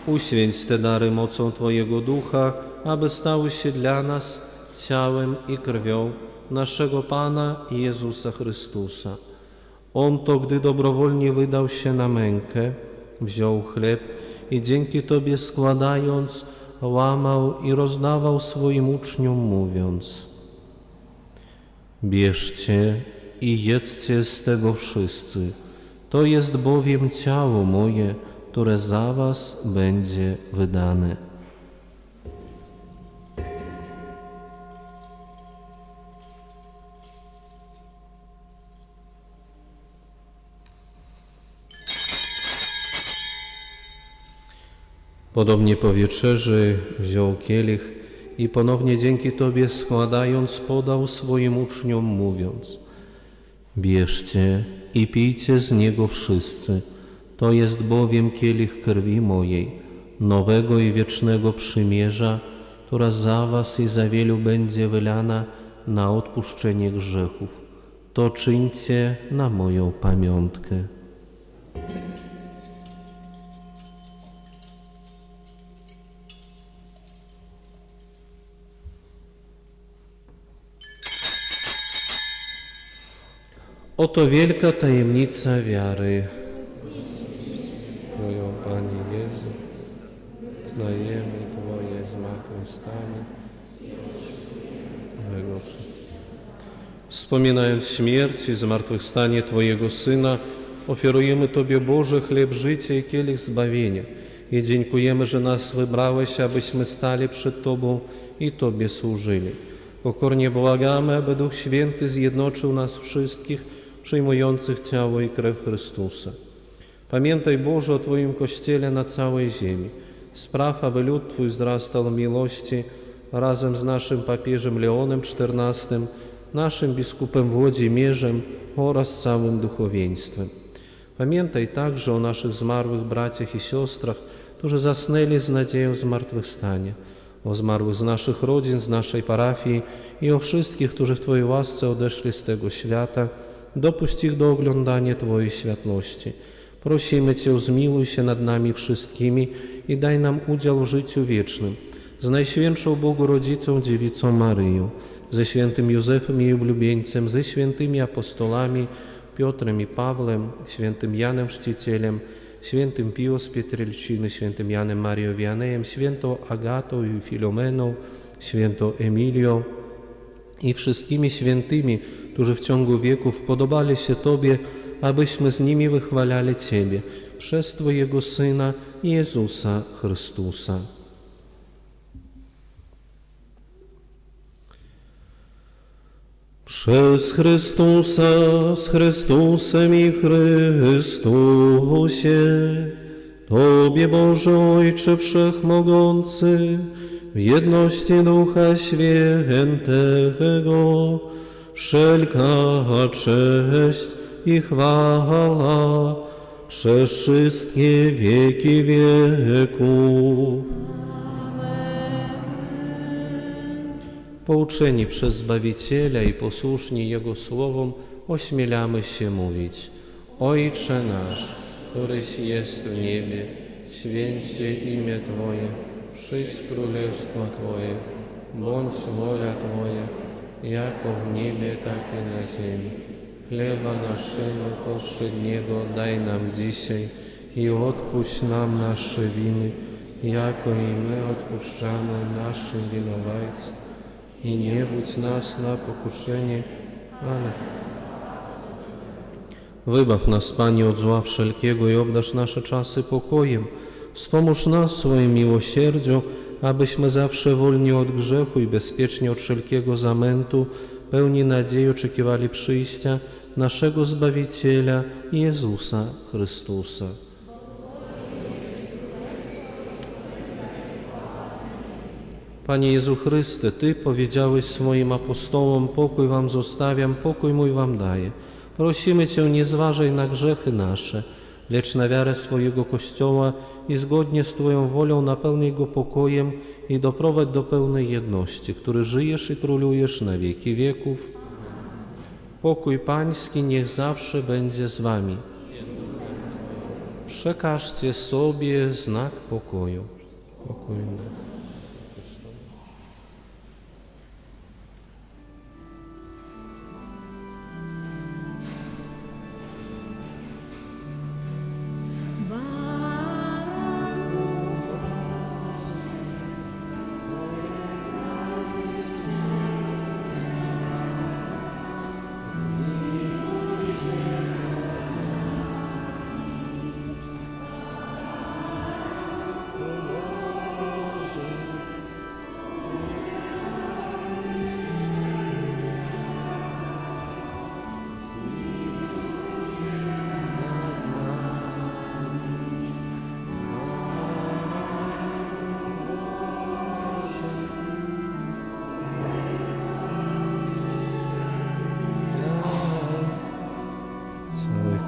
Uświęć te dary mocą Twojego Ducha, aby stały się dla nas ciałem i krwią naszego Pana Jezusa Chrystusa. On to, gdy dobrowolnie wydał się na mękę, wziął chleb i dzięki Tobie składając, łamał i rozdawał swoim uczniom, mówiąc: bierzcie i jedzcie z tego wszyscy, to jest bowiem ciało moje, które za was będzie wydane. Podobnie po wieczerzy wziął kielich i ponownie dzięki Tobie składając, podał swoim uczniom, mówiąc: bierzcie i pijcie z niego wszyscy, to jest bowiem kielich krwi mojej, nowego i wiecznego przymierza, która za was i za wielu będzie wylana na odpuszczenie grzechów. To czyńcie na moją pamiątkę. Oto wielka tajemnica wiary. Moją Panie Jezu, znajemy Twoje zmartwychwstanie. Wspominając śmierć i zmartwychwstanie Twojego Syna, ofiarujemy Tobie, Boże, chleb życia i kielich zbawienia i dziękujemy, że nas wybrałeś, abyśmy stali przed Tobą i Tobie służyli. Pokornie błagamy, aby Duch Święty zjednoczył nas wszystkich, przyjmujących ciało i krew Chrystusa. Pamiętaj, Boże, o Twoim Kościele na całej ziemi. Spraw, aby lud Twój wzrastał w miłości razem z naszym papieżem Leonem XIV, naszym biskupem Włodzimierzem oraz całym duchowieństwem. Pamiętaj także o naszych zmarłych braciach i siostrach, którzy zasnęli z nadzieją zmartwychwstania, o zmarłych z naszych rodzin, z naszej parafii i o wszystkich, którzy w Twojej łasce odeszli z tego świata. Dopuść ich do oglądania Twojej światłości. Prosimy Cię, zmiłuj się nad nami wszystkimi i daj nam udział w życiu wiecznym. Z Najświętszą Bogorodzicą Dziewicą Maryją, ze świętym Józefem jej oblubieńcem, ze świętymi apostolami Piotrem i Pawłem, świętym Janem Chrzcicielem, świętym Pio z Pietrelciny, świętym Janem Mario Vianejem, świętą Agatą i Filomeną, świętą Emilią i wszystkimi świętymi, którzy w ciągu wieków podobali się Tobie, abyśmy z nimi wychwalali Ciebie przez Twojego Syna Jezusa Chrystusa. Przez Chrystusa, z Chrystusem i w Chrystusie, Tobie, Boże Ojcze Wszechmogący, w jedności Ducha Świętego, wszelka cześć i chwała przez wszystkie wieki wieków. Pouczeni przez Zbawiciela i posłuszni Jego słowom, ośmielamy się mówić: Ojcze nasz, któryś jest w niebie, święć się imię Twoje, przyjdź królestwo Twoje, bądź wola Twoja, jako w niebie, tak i na ziemi. Chleba naszego powszedniego daj nam dzisiaj i odpuść nam nasze winy, jako i my odpuszczamy naszym winowajcom. I nie wódź nas na pokuszenie, ale wybaw nas, Panie, od zła wszelkiego i obdarz nasze czasy pokojem. Wspomóż nas swoim miłosierdziu, abyśmy zawsze wolni od grzechu i bezpiecznie od wszelkiego zamętu, pełni nadziei oczekiwali przyjścia naszego Zbawiciela Jezusa Chrystusa. Panie Jezu Chryste, Ty powiedziałeś swoim apostołom: pokój wam zostawiam, pokój mój wam daję. Prosimy Cię, nie zważaj na grzechy nasze, lecz na wiarę swojego Kościoła i zgodnie z Twoją wolą napełnij go pokojem i doprowadź do pełnej jedności, który żyjesz i królujesz na wieki wieków. Pokój Pański niech zawsze będzie z Wami. Przekażcie sobie znak pokoju. Pokój nam.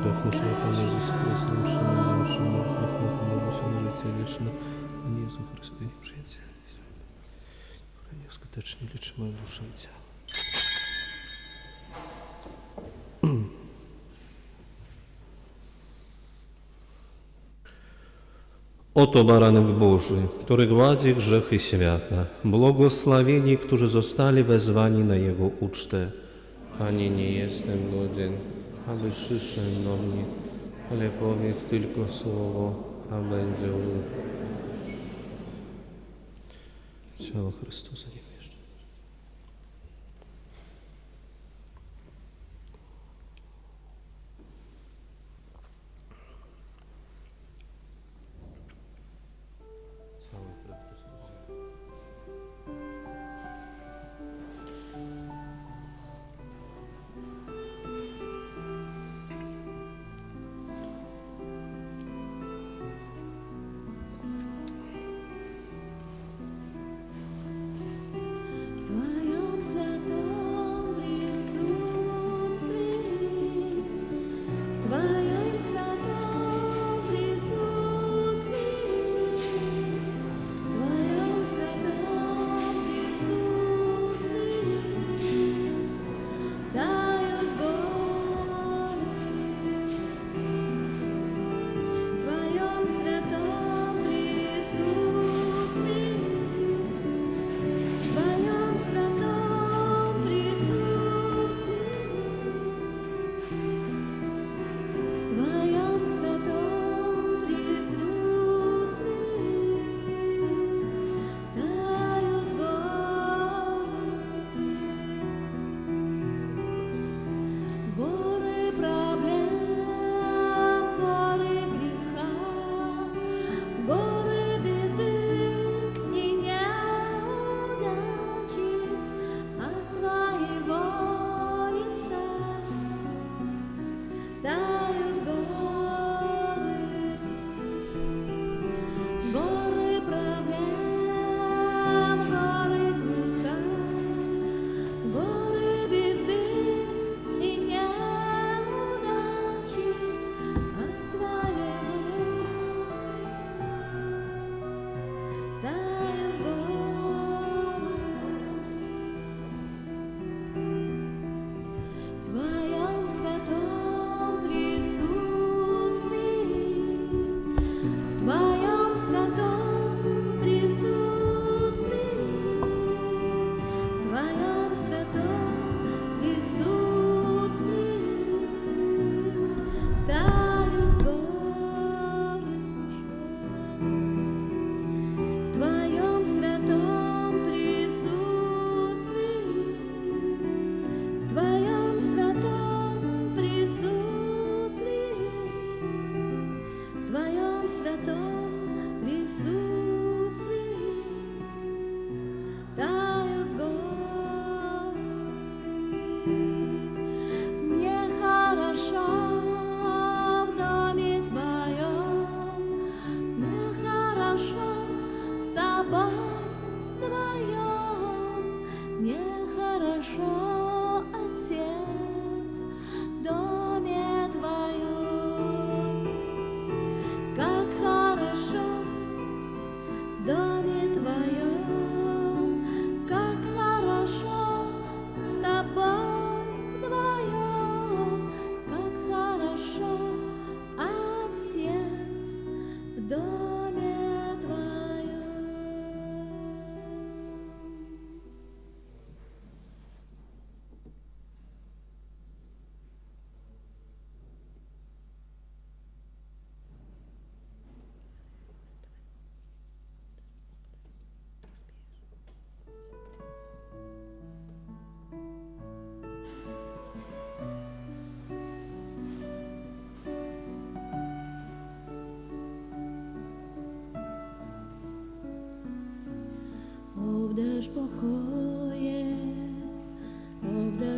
Krew naszego Pana Jezusa Chrystusa, naszym martwych, na pomocy się na życie wieczne. Panie Jezu Chrystusie, nie przyjaciele, które nieskutecznie leczy moją duszę i ciało. Oto baranek Boży, który gładzi grzechy świata. Błogosławieni, którzy zostali wezwani na Jego ucztę. Panie, nie jestem godzien, aby przyszedł do mnie, ale powiedz tylko słowo, a będzie uzdrowiony. Ciało Chrystusa nie bierze.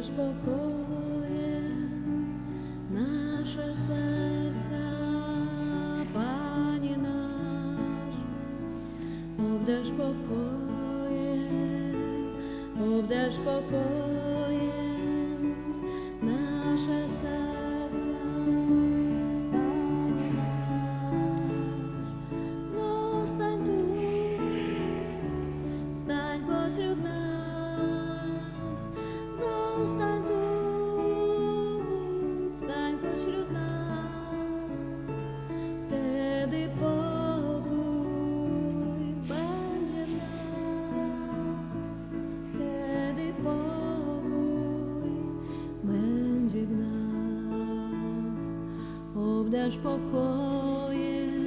obdarz pokojem nasze serca, Panie nasz. Obdarz pokojem nasze serca, Panie nasz. Zostań tu, stań pośród nas, zostań tu, stań pośród nas. Wtedy pokój będzie w nas, wtedy pokój będzie w nas. Obdarz pokojem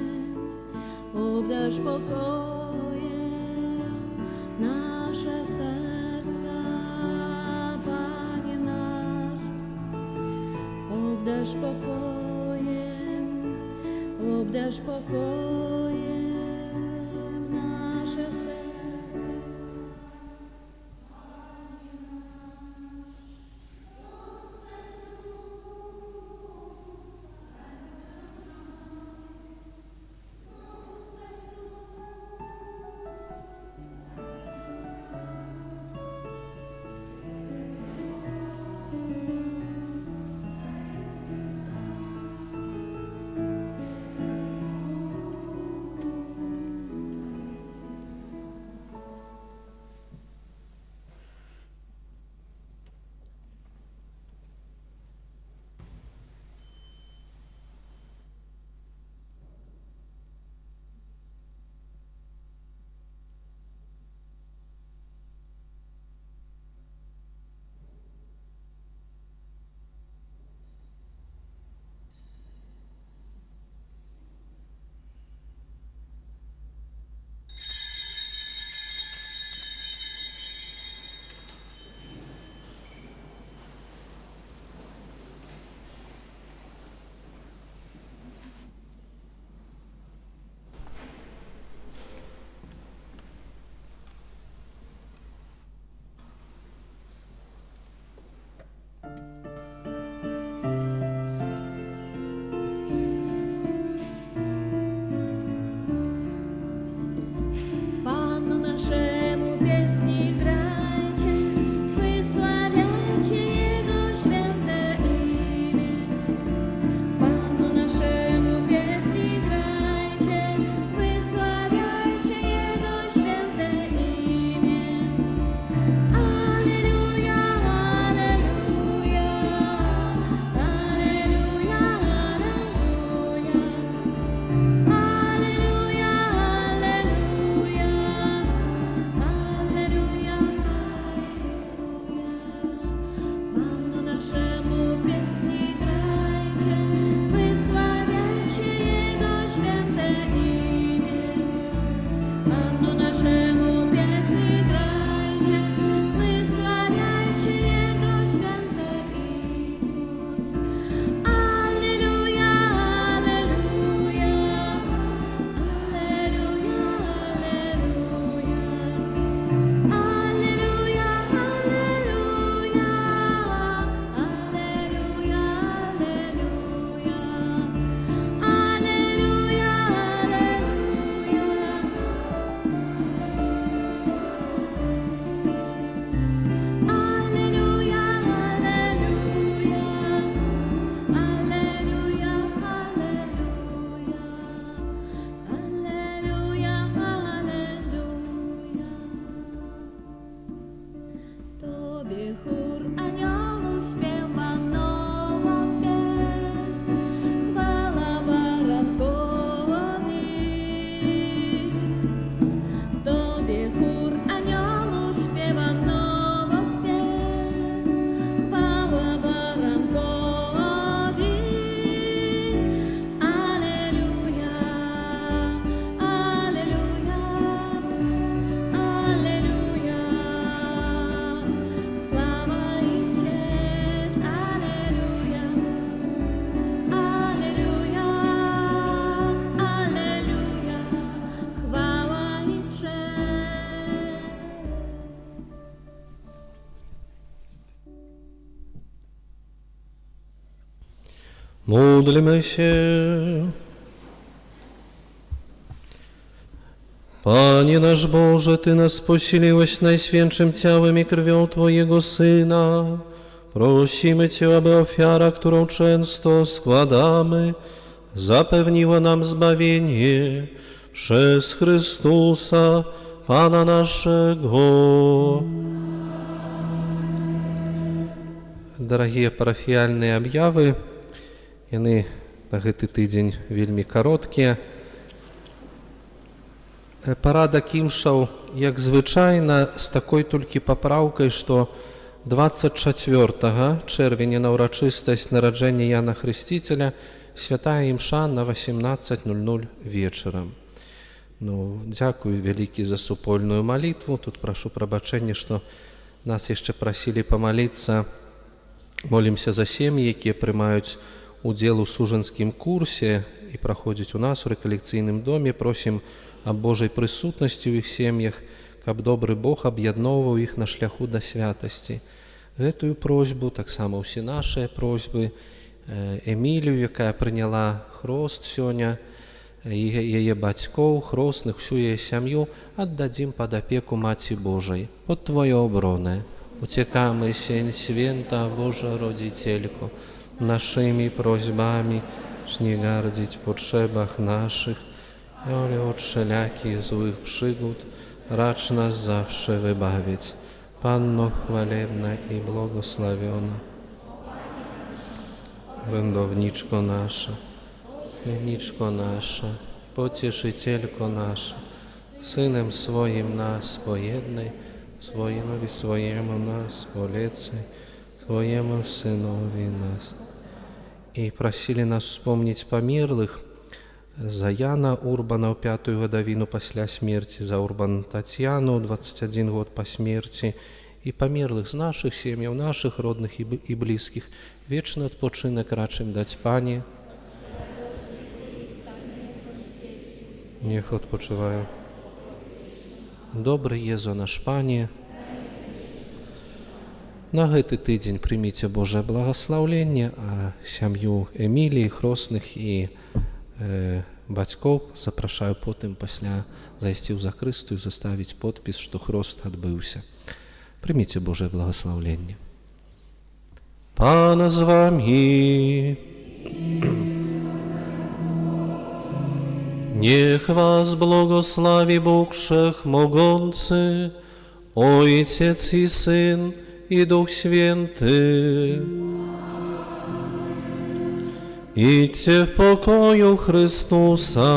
nasze serca, Panie nasz. Obdarz pokojem nasze serca. Módlmy się. Panie nasz Boże, Ty nas posiliłeś najświętszym ciałem i krwią Twojego Syna. Prosimy Cię, aby ofiara, którą często składamy, zapewniła nam zbawienie przez Chrystusa, Pana naszego. Дорогие парафіяльныя аб'явы, яны на гэты тыдзень вельмі кароткія. Парадак імшаў, як звычайна, з такой толькі папраўкай, што 24 чэрвеня на ўрачыстасць нараджэння Яна Хрысціцеля святая імша на 18:00 вечарам. Дзякую вялікі за супольную малітву. Тут прашу прабачэння, што нас яшчэ прасілі памаліцца. Молімся за сем'і, якія прымаюць удзел у сужанскім курсе і праходзяць у нас у рэкалекцыйным доме. Просім аб Божай прысутнасці ў іх сем'ях, каб добры Бог аб'ядноўваў іх на шляху да святасці. Гэтую просьбу, таксама ўсе нашыя просьбы, Эмілію, якая прыняла хрост сёння, яе бацькоў, хросных, всю яе сям'ю аддадзім пад апеку Маці Божай. Под Твоje obrony uciekamy sień święta Boża Rodzicielko, naszymi prośbami nie gardzić w potrzebach naszych, ale od wszelakich złych przygód racz nas zawsze wybawić. Panno chwalebna i błogosławiona, wędowniczko nasza, Niczko nasza, pocieszycielko nasza, Synem swoim nas pojednaj, Swoinowi swojemu nas polecaj, Swojemu Synowi nas. I prosili nas wspomnieć pomierłych za Jana Urbana w 5. годовину пасля śmierci, za Urban Tatianu 21 год po śmierci i pomierłych z naszych сем'яў, naszych rodnych i bliskich. Wieczny odpoczynek raczym dać Panie. Niech odpoczywają. Dobry Jezu nasz Panie, na гэты тыдзень прыміце Божае благаслаўленне, а сям'ю Эміліі, хросных і бацькоў запрашаю потым пасля зайсці ў закрыстую, заставіць подпіс, што хрост адбыўся. Прыміце Божае благаслаўленне. Пана з вамі. Niech was błogosławi Bóg Wszechmogący, Ojciec i Syn i Duch Święty. Idźcie w pokoju Chrystusa.